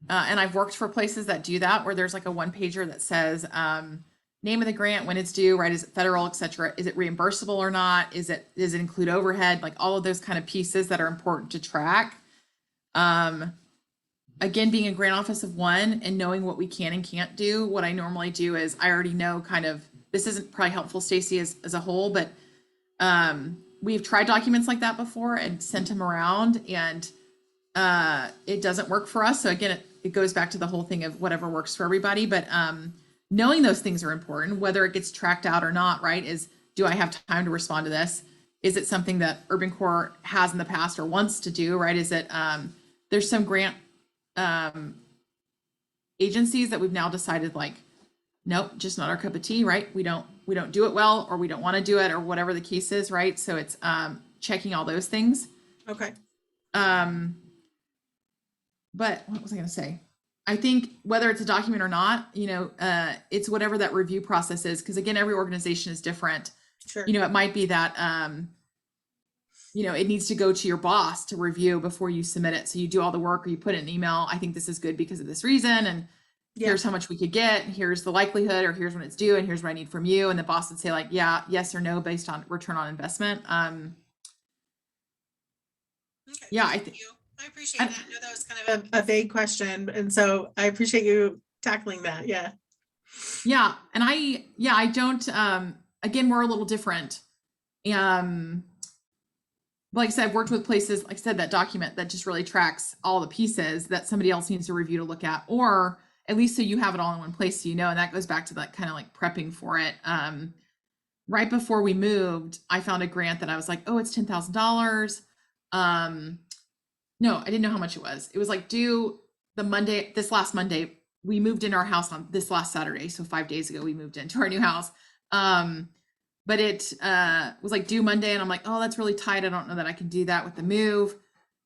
B: and I've worked for places that do that, where there's like a 1-pager that says name of the grant, when it's due, right? Is it federal, etc.? Is it reimbursable or not? Does it include overhead? Like all of those kind of pieces that are important to track. Again, being a grant office of one and knowing what we can and can't do, what I normally do is I already know kind of, this isn't probably helpful, Stacy, as a whole, but we've tried documents like that before and sent them around, and it doesn't work for us. So again, it goes back to the whole thing of whatever works for everybody. But knowing those things are important, whether it gets tracked out or not, right? Do I have time to respond to this? Is it something that Urban Corps has in the past or wants to do, right? Is it, there's some grant agencies that we've now decided like, nope, just not our cup of tea, right? We don't do it well, or we don't want to do it, or whatever the case is, right? So it's checking all those things.
D: Okay.
B: But what was I going to say? I think whether it's a document or not, it's whatever that review process is, because again, every organization is different.
D: Sure.
B: You know, it might be that, you know, it needs to go to your boss to review before you submit it. So you do all the work or you put it in an email. I think this is good because of this reason. And
D: Yeah.
B: here's how much we could get. Here's the likelihood, or here's when it's due. And here's what I need from you. And the boss would say like, yeah, yes or no, based on return on investment.
D: Okay.
B: Yeah,
D: Thank you. I appreciate that. I know that was kind of a vague question. And so I appreciate you tackling that. Yeah.
B: Yeah. And I don't, again, we're a little different. Like I said, I've worked with places, like I said, that document that just really tracks all the pieces that somebody else needs to review to look at, or at least so you have it all in one place, so you know. And that goes back to that kind of like prepping for it. Right before we moved, I found a grant that I was like, oh, it's $10,000. No, I didn't know how much it was. It was like due the Monday, this last Monday. We moved into our house on this last Saturday. So 5 days ago, we moved into our new house. But it was like due Monday, and I'm like, oh, that's really tight. I don't know that I can do that with the move.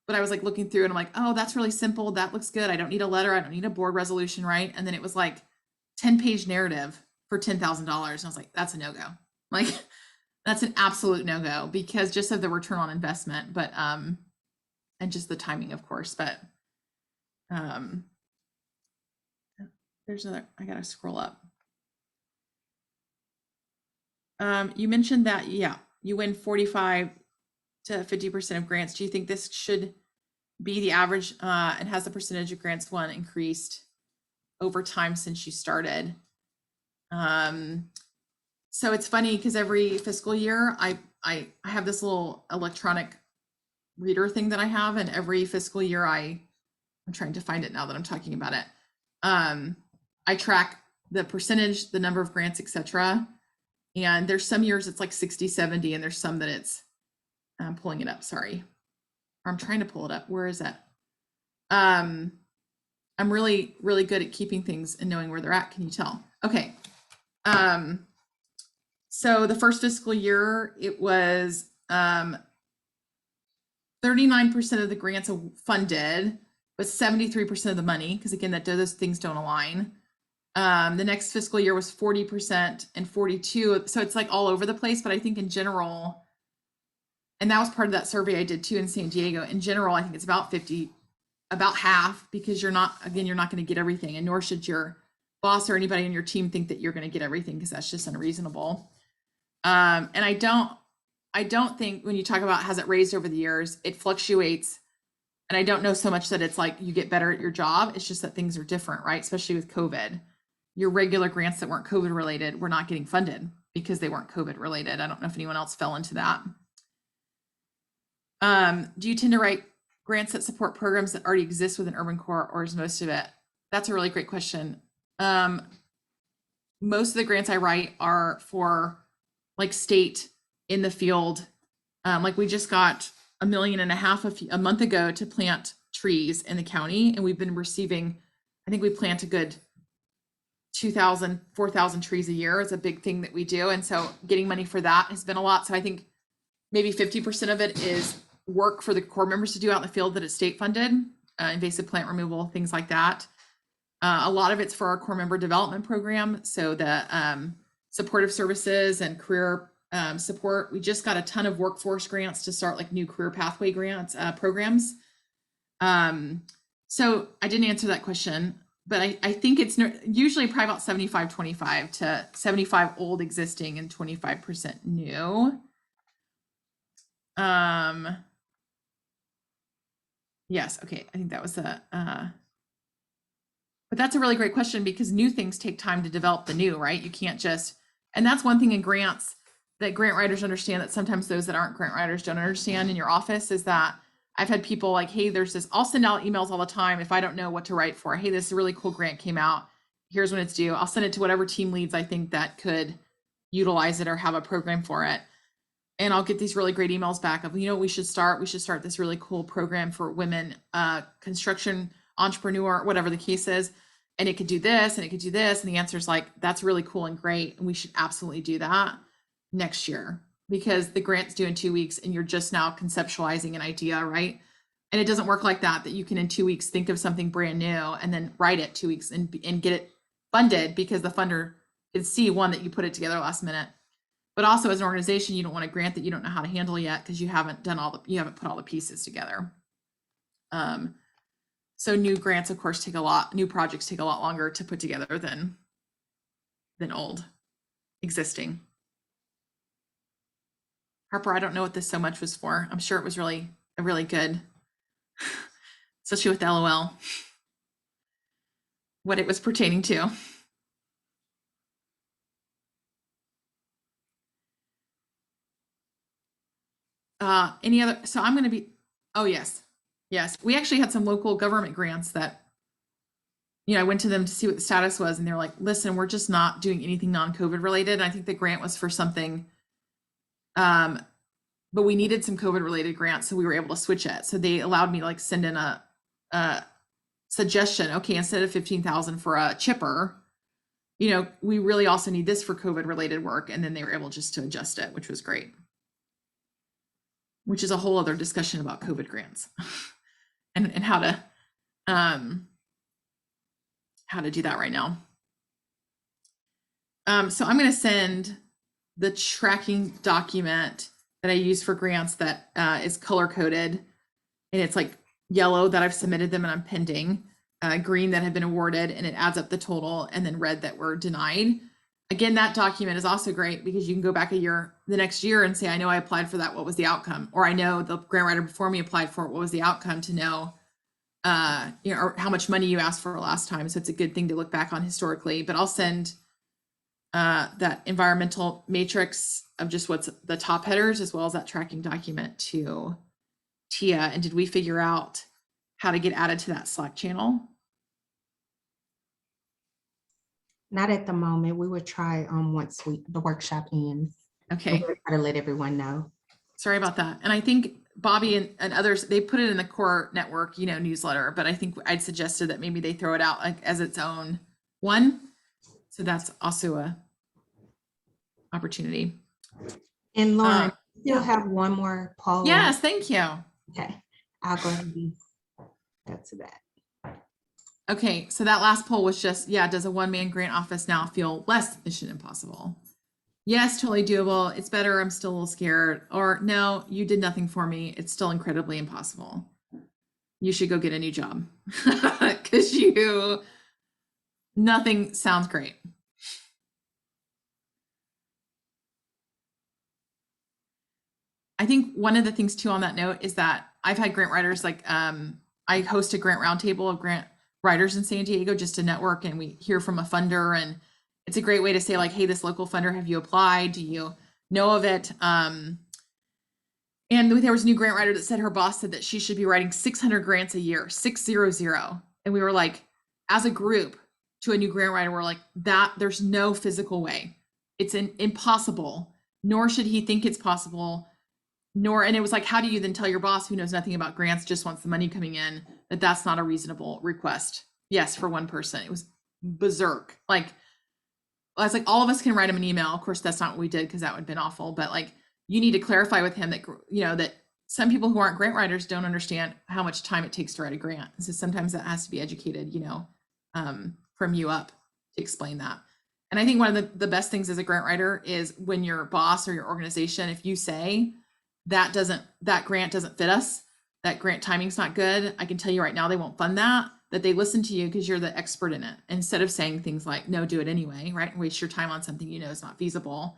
B: But I was like looking through and I'm like, oh, that's really simple. That looks good. I don't need a letter. I don't need a board resolution, right? And then it was like 10-page narrative for $10,000. And I was like, that's a no-go. Like, that's an absolute no-go because just of the return on investment, but and just the timing, of course. But there's another, I gotta scroll up. You mentioned that, yeah, you win 45 to 50% of grants. Do you think this should be the average, and has the percentage of grants won increased over time since you started? So it's funny because every fiscal year I have this little electronic reader thing that I have, and every fiscal year I'm trying to find it now that I'm talking about it. I track the percentage, the number of grants, etc. And there's some years it's like 60, 70, and there's some that it's, I'm pulling it up, sorry. Or I'm trying to pull it up. Where is that? I'm really, really good at keeping things and knowing where they're at. Can you tell? Okay. So the first fiscal year, it was 39% of the grants funded, but 73% of the money, because again, those things don't align. The next fiscal year was 40% and 42. So it's like all over the place, but I think in general, and that was part of that survey I did too in San Diego. In general, I think it's about 50, about half, because you're not going to get everything, and nor should your boss or anybody in your team think that you're going to get everything, because that's just unreasonable. And I don't think when you talk about has it raised over the years, it fluctuates. And I don't know so much that it's like you get better at your job. It's just that things are different, right? Especially with COVID. Your regular grants that weren't COVID related were not getting funded because they weren't COVID related. I don't know if anyone else fell into that. Do you tend to write grants that support programs that already exist within Urban Core, or is most of it? That's a really great question. Most of the grants I write are for like state in the field. Like we just got $1.5 million a month ago to plant trees in the county, and we've been receiving, I think we plant a good 2,000, 4,000 trees a year is a big thing that we do. And so getting money for that has been a lot. So I think maybe 50% of it is work for the Corps members to do out in the field that is state funded, invasive plant removal, things like that. A lot of it's for our Corps member development program. So the supportive services and career support. We just got a ton of workforce grants to start like new career pathway grants, programs. So I didn't answer that question, but I think it's usually probably about 75-25 to 75 old existing and 25% new. Yes, okay, I think that was but that's a really great question, because new things take time to develop the new, right? You can't just, and that's one thing in grants that grant writers understand that sometimes those that aren't grant writers don't understand in your office, is that I've had people like, hey, there's this, I'll send out emails all the time if I don't know what to write for. Hey, this is a really cool grant came out. Here's when it's due. I'll send it to whatever team leads I think that could utilize it or have a program for it. And I'll get these really great emails back of, you know, we should start this really cool program for women, construction entrepreneur, whatever the case is. And it could do this and it could do this. And the answer is like, that's really cool and great. And we should absolutely do that next year, because the grant's due in 2 weeks and you're just now conceptualizing an idea, right? And it doesn't work like that you can in 2 weeks think of something brand new and then write it 2 weeks and get it funded, because the funder can see, one, that you put it together last minute, But also as an organization, you don't want a grant that you don't know how to handle yet because you haven't put all the pieces together. So new grants, of course, new projects take a lot longer to put together than old existing. Harper, I don't know what this so much was for. I'm sure it was really good, especially with LOL, what it was pertaining to. Any other, so I'm going to be, oh yes. We actually had some local government grants that, I went to them to see what the status was, and they're like, listen, we're just not doing anything non-COVID related. And I think the grant was for something, but we needed some COVID related grants, so we were able to switch it. So they allowed me to like send in a suggestion. Okay, instead of 15,000 for a chipper, we really also need this for COVID related work. And then they were able just to adjust it, which was great. Which is a whole other discussion about COVID grants and how to do that right now. So I'm going to send the tracking document that I use for grants that is color coded, and it's like yellow that I've submitted them and I'm pending, green that have been awarded, and it adds up the total, and then red that were denied. Again, that document is also great because you can go back the next year and say, I know I applied for that, what was the outcome? Or I know the grant writer before me applied for it, what was the outcome, to know, or how much money you asked for last time. So it's a good thing to look back on historically. But I'll send that environmental matrix of just what's the top headers, as well as that tracking document to Tia. And did we figure out how to get added to that Slack channel?
A: Not at the moment. We would try once the workshop ends.
B: Okay.
A: We'll try to let everyone know.
B: Sorry about that. And I think Bobby and others, they put it in the core network, newsletter, but I think I'd suggested that maybe they throw it out like as its own one. So that's also a opportunity.
A: And Lauren, you'll have one more poll.
B: Yes, thank you.
A: Okay, I'll go ahead and go to that.
B: Okay, so that last poll was just, does a one-man grant office now feel less Mission Impossible? Yes, totally doable. It's better. I'm still a little scared. Or no, you did nothing for me. It's still incredibly impossible. You should go get a new job because nothing sounds great. I think one of the things too on that note is that I've had grant writers, like I host a grant roundtable of grant writers in San Diego just to network, and we hear from a funder, and it's a great way to say like, hey, this local funder, have you applied? Do you know of it? And there was a new grant writer that said her boss said that she should be writing 600 grants a year, 600. And we were like, as a group to a new grant writer, we're like, that there's no physical way. It's impossible, nor should he think it's possible. And it was like, how do you then tell your boss, who knows nothing about grants, just wants the money coming in, that that's not a reasonable request? Yes, for one person. It was berserk. Like, I was like, all of us can write him an email. Of course, that's not what we did because that would have been awful. But like, you need to clarify with him that, that some people who aren't grant writers don't understand how much time it takes to write a grant. So sometimes that has to be educated, from you up to explain that. And I think one of the best things as a grant writer is when your boss or your organization, if you say that grant doesn't fit us, that grant timing's not good, I can tell you right now, they won't fund that they listen to you because you're the expert in it. Instead of saying things like, no, do it anyway, right? And waste your time on something is not feasible.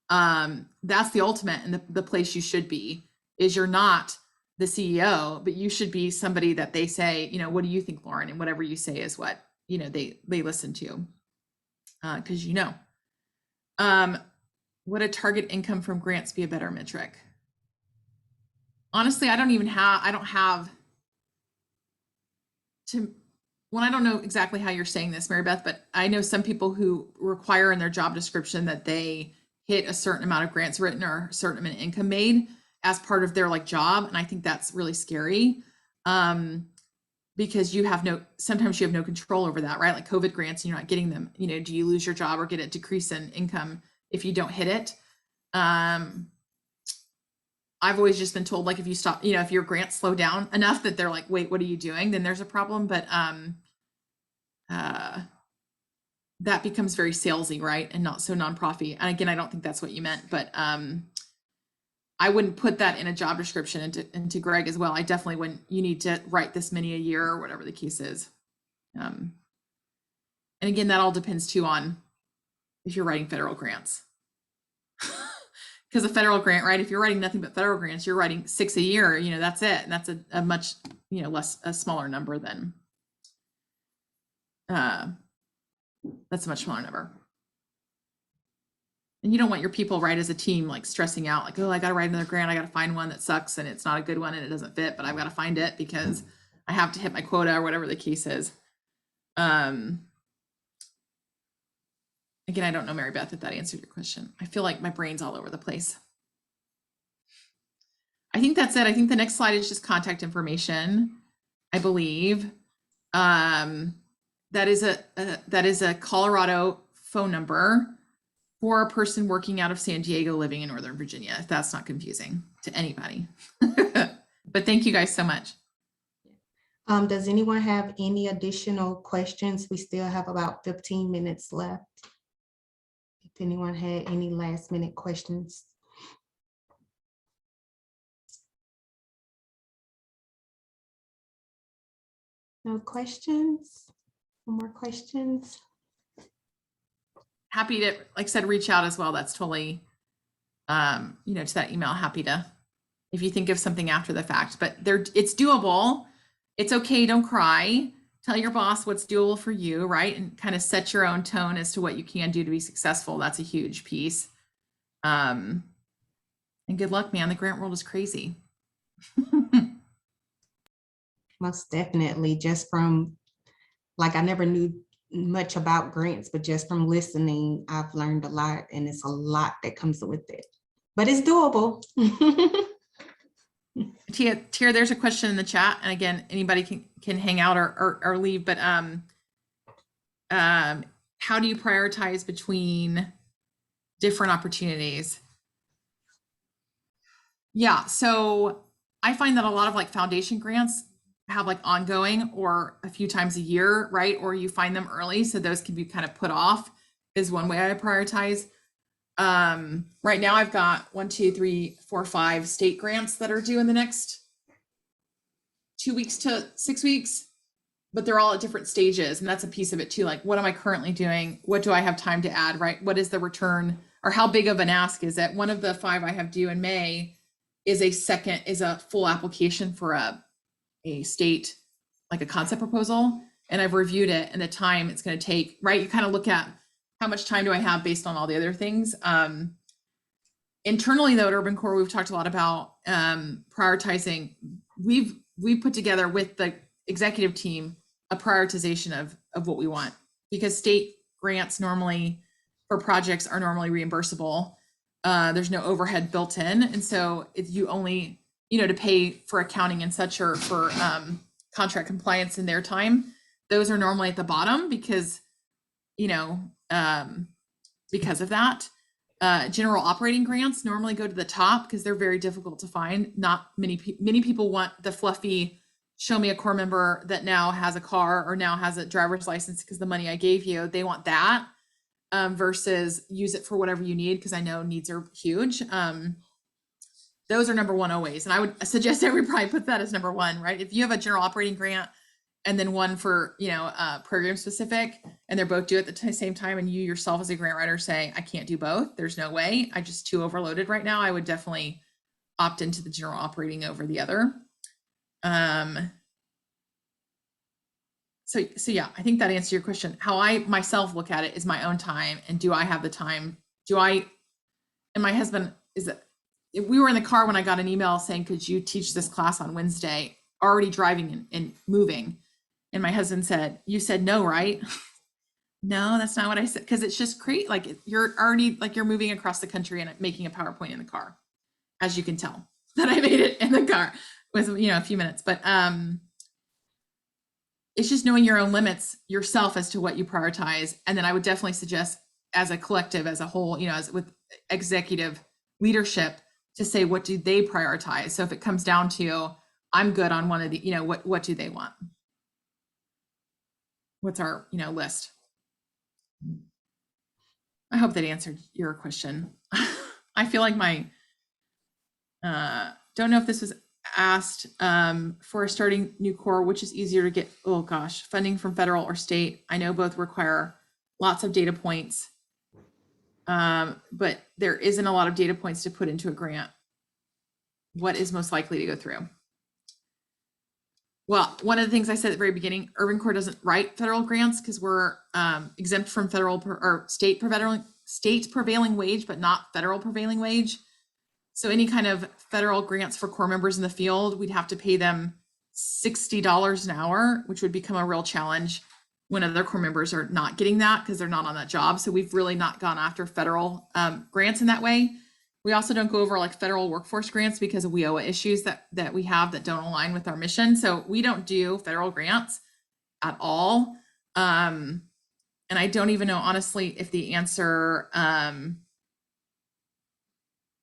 B: That's the ultimate, and the place you should be is you're not the CEO, but you should be somebody that they say, what do you think, Lauren? And whatever you say is what, they listen to, because would a target income from grants be a better metric? Honestly, I don't know exactly how you're saying this, Mary Beth, but I know some people who require in their job description that they hit a certain amount of grants written or a certain amount of income made as part of their job. And I think that's really scary because sometimes you have no control over that, right? Like COVID grants and you're not getting them, do you lose your job or get a decrease in income if you don't hit it? I've always just been told, like, if you stop, if your grants slow down enough that they're like, wait, what are you doing? Then there's a problem. But that becomes very salesy, right? And not so nonprofit. And again, I don't think that's what you meant, but I wouldn't put that in a job description into Greg as well. I definitely wouldn't, you need to write this many a year or whatever the case is. And again, that all depends too on if you're writing federal grants. Because a federal grant, right? If you're writing nothing but federal grants, you're writing 6 a year, you know, that's it. And that's a much, you know, a smaller number than, that's a much smaller number. And you don't want your people, right, as a team, like stressing out, like, oh, I got to write another grant. I got to find one that sucks and it's not a good one and it doesn't fit, but I've got to find it because I have to hit my quota or whatever the case is. Again, I don't know, Mary Beth, if that answered your question. I feel like my brain's all over the place. I think that's it. I think the next slide is just contact information, I believe. That is a Colorado phone number for a person working out of San Diego living in Northern Virginia, if that's not confusing to anybody. But thank you guys so much.
A: Does anyone have any additional questions? We still have about 15 minutes left. If anyone had any last minute questions. No questions? No more questions?
B: Happy to, like I said, reach out as well. That's totally, you know, to that email, happy to, if you think of something after the fact, but it's doable. It's okay. Don't cry. Tell your boss what's doable for you, right? And kind of set your own tone as to what you can do to be successful. That's a huge piece. And good luck, man. The grant world is crazy.
A: Most definitely. Just from, like, I never knew much about grants, but just from listening, I've learned a lot, and it's a lot that comes with it, but it's doable.
B: Tia, there's a question in the chat, and again, anybody can hang out or leave, but how do you prioritize between different opportunities? Yeah, so I find that a lot of like foundation grants have like ongoing or a few times a year, right? Or you find them early, so those can be kind of put off, is one way I prioritize. Right now I've got 1, 2, 3, 4, 5 state grants that are due in the next 2 weeks to 6 weeks, but they're all at different stages. And that's a piece of it too. Like, what am I currently doing? What do I have time to add, right? What is the return, or how big of an ask is it? One of the 5 I have due in May is a full application for a state, like a concept proposal. And I've reviewed it and the time it's going to take, right? You kind of look at how much time do I have based on all the other things. Internally though, at Urban Core, we've talked a lot about prioritizing. We've put together with the executive team a prioritization of what we want, because state grants normally for projects are normally reimbursable. There's no overhead built in. And so if you only, you know, to pay for accounting and such, or for contract compliance in their time, those are normally at the bottom because, you know, because of that. General operating grants normally go to the top because they're very difficult to find. Not many people want the fluffy, show me a core member that now has a car or now has a driver's license because the money I gave you. They want that versus use it for whatever you need, because I know needs are huge. Those are number one always. And I would suggest everybody put that as number one, right? If you have a general operating grant and then one for, you know, program specific, and they're both due at the same time, and you yourself as a grant writer say, I can't do both, there's no way, I just too overloaded right now, I would definitely opt into the general operating over the other. So yeah, I think that answers your question. How I myself look at it is my own time, and do I have the time? And my husband we were in the car when I got an email saying, could you teach this class on Wednesday, already driving and moving. And my husband said, you said no, right? No, that's not what I said. Because it's just great. Like, you're already, like, you're moving across the country and making a PowerPoint in the car, as you can tell that I made it in the car with, you know, a few minutes. But it's just knowing your own limits yourself as to what you prioritize. And then I would definitely suggest, as a collective, as a whole, you know, as with executive leadership, to say, what do they prioritize? So if it comes down to, I'm good on one of the, you know, what do they want? What's our, you know, list? I hope that answered your question. I feel like my, don't know if this was asked for starting new core, which is easier to get, oh gosh, funding from federal or state. I know both require lots of data points, but there isn't a lot of data points to put into a grant. What is most likely to go through? Well, one of the things I said at the very beginning, Urban Corps doesn't write federal grants because we're exempt from federal or state prevailing wage, but not federal prevailing wage. So any kind of federal grants for Corps members in the field, we'd have to pay them $60 an hour, which would become a real challenge when other Corps members are not getting that because they're not on that job. So we've really not gone after federal grants in that way. We also don't go over like federal workforce grants because of WIOA issues that we have that don't align with our mission. So we don't do federal grants at all. And I don't even know, honestly, if the answer,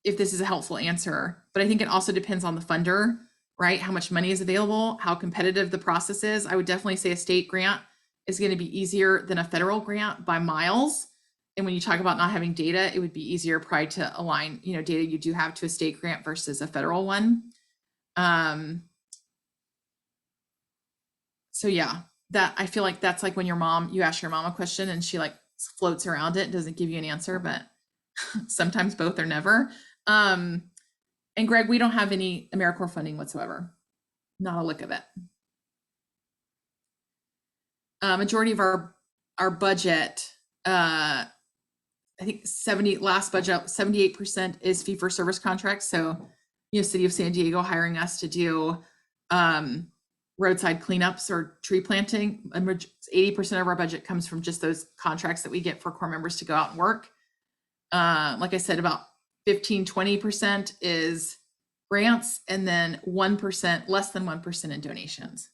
B: if this is a helpful answer, but I think it also depends on the funder, right? How much money is available, how competitive the process is. I would definitely say a state grant is going to be easier than a federal grant by miles. And when you talk about not having data, it would be easier probably to align, data you do have to a state grant versus a federal one. So yeah, that I feel like that's like when you ask your mom a question and she like floats around it, doesn't give you an answer, but sometimes both or never. And Greg, we don't have any AmeriCorps funding whatsoever. Not a lick of it. Majority of our budget, I think 78% is fee for service contracts. So, City of San Diego hiring us to do roadside cleanups or tree planting. 80% of our budget comes from just those contracts that we get for Corps members to go out and work. Like I said, about 15-20% is grants, and then 1%, less than 1% in donations,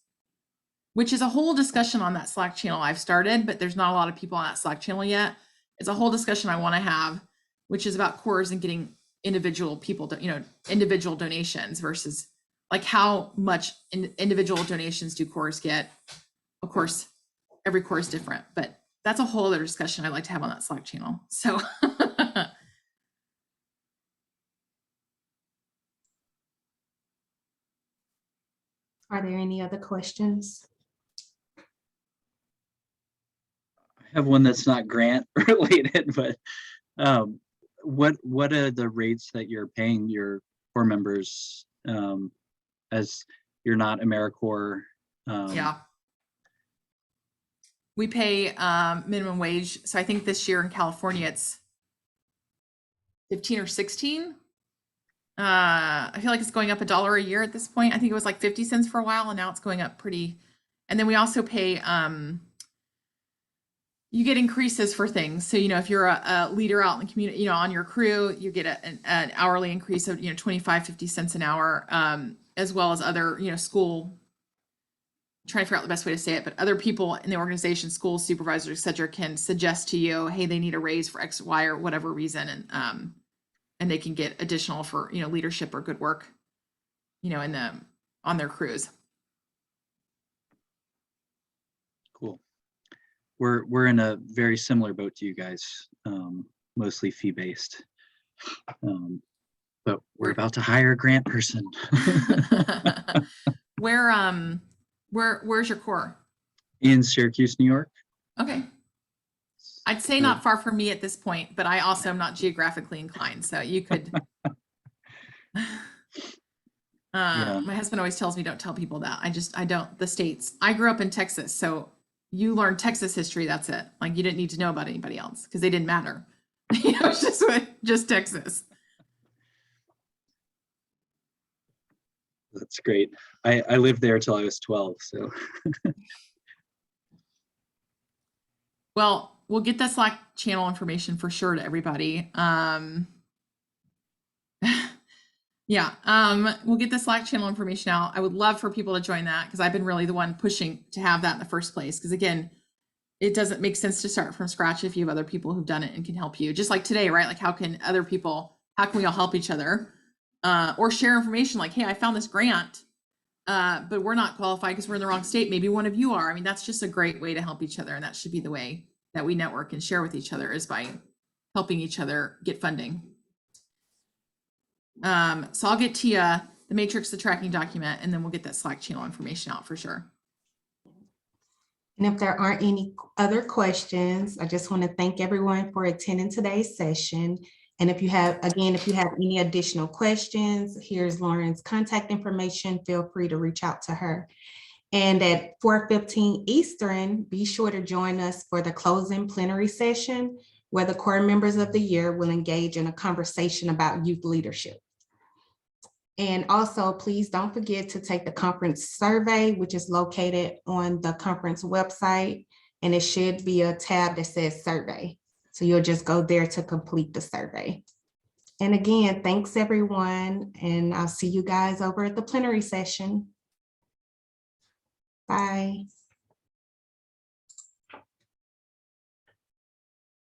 B: which is a whole discussion on that Slack channel I've started, but there's not a lot of people on that Slack channel yet. It's a whole discussion I want to have, which is about Corps and getting individual people, individual donations versus like how much individual donations do Corps get. Of course, every Corps is different, but that's a whole other discussion I'd like to have on that Slack channel. So
A: Are there any other questions?
C: I have one that's not grant related, but what are the rates that you're paying your Corps members as you're not AmeriCorps?
B: yeah, we pay minimum wage. So I think this year in California it's 15 or 16. I feel like it's going up $1 a year at this point. I think it was like 50 cents for a while, and now it's going up pretty. And then we also pay, you get increases for things. So, if you're a leader out in the community, on your crew, you get an hourly increase of, 25, 50 cents an hour, as well as other, school, I'm trying to figure out the best way to say it, but other people in the organization, school supervisors, et cetera, can suggest to you, hey, they need a raise for X, Y, or whatever reason. And they can get additional for, leadership or good work, on their crews.
C: Cool. We're in a very similar boat to you guys, mostly fee-based. But we're about to hire a grant person.
B: Where's your Corps?
C: In Syracuse, New York.
B: Okay. I'd say not far from me at this point, but I also am not geographically inclined. So you could,
C: Yeah.
B: My husband always tells me, don't tell people that. I don't, the States. I grew up in Texas. So you learn Texas history. That's it. Like you didn't need to know about anybody else because they didn't matter. It's just Texas.
C: That's great. I lived there till I was 12. So.
B: Well, we'll get that Slack channel information for sure to everybody. Yeah, we'll get the Slack channel information out. I would love for people to join that because I've been really the one pushing to have that in the first place. Because again, it doesn't make sense to start from scratch if you have other people who've done it and can help you. Just like today, right? Like how can we all help each other? Or share information like, hey, I found this grant, but we're not qualified because we're in the wrong state. Maybe one of you are. I mean, that's just a great way to help each other. And that should be the way that we network and share with each other is by helping each other get funding. So I'll get Tia the matrix, the tracking document, and then we'll get that Slack channel information out for sure.
A: And if there aren't any other questions, I just want to thank everyone for attending today's session. And if you have any additional questions, here's Lauren's contact information. Feel free to reach out to her. And at 4:15 Eastern, be sure to join us for the closing plenary session, where the core members of the year will engage in a conversation about youth leadership. And also, please don't forget to take the conference survey, which is located on the conference website, and it should be a tab that says survey. So you'll just go there to complete the survey. And again, thanks everyone, and I'll see you guys over at the plenary session. Bye.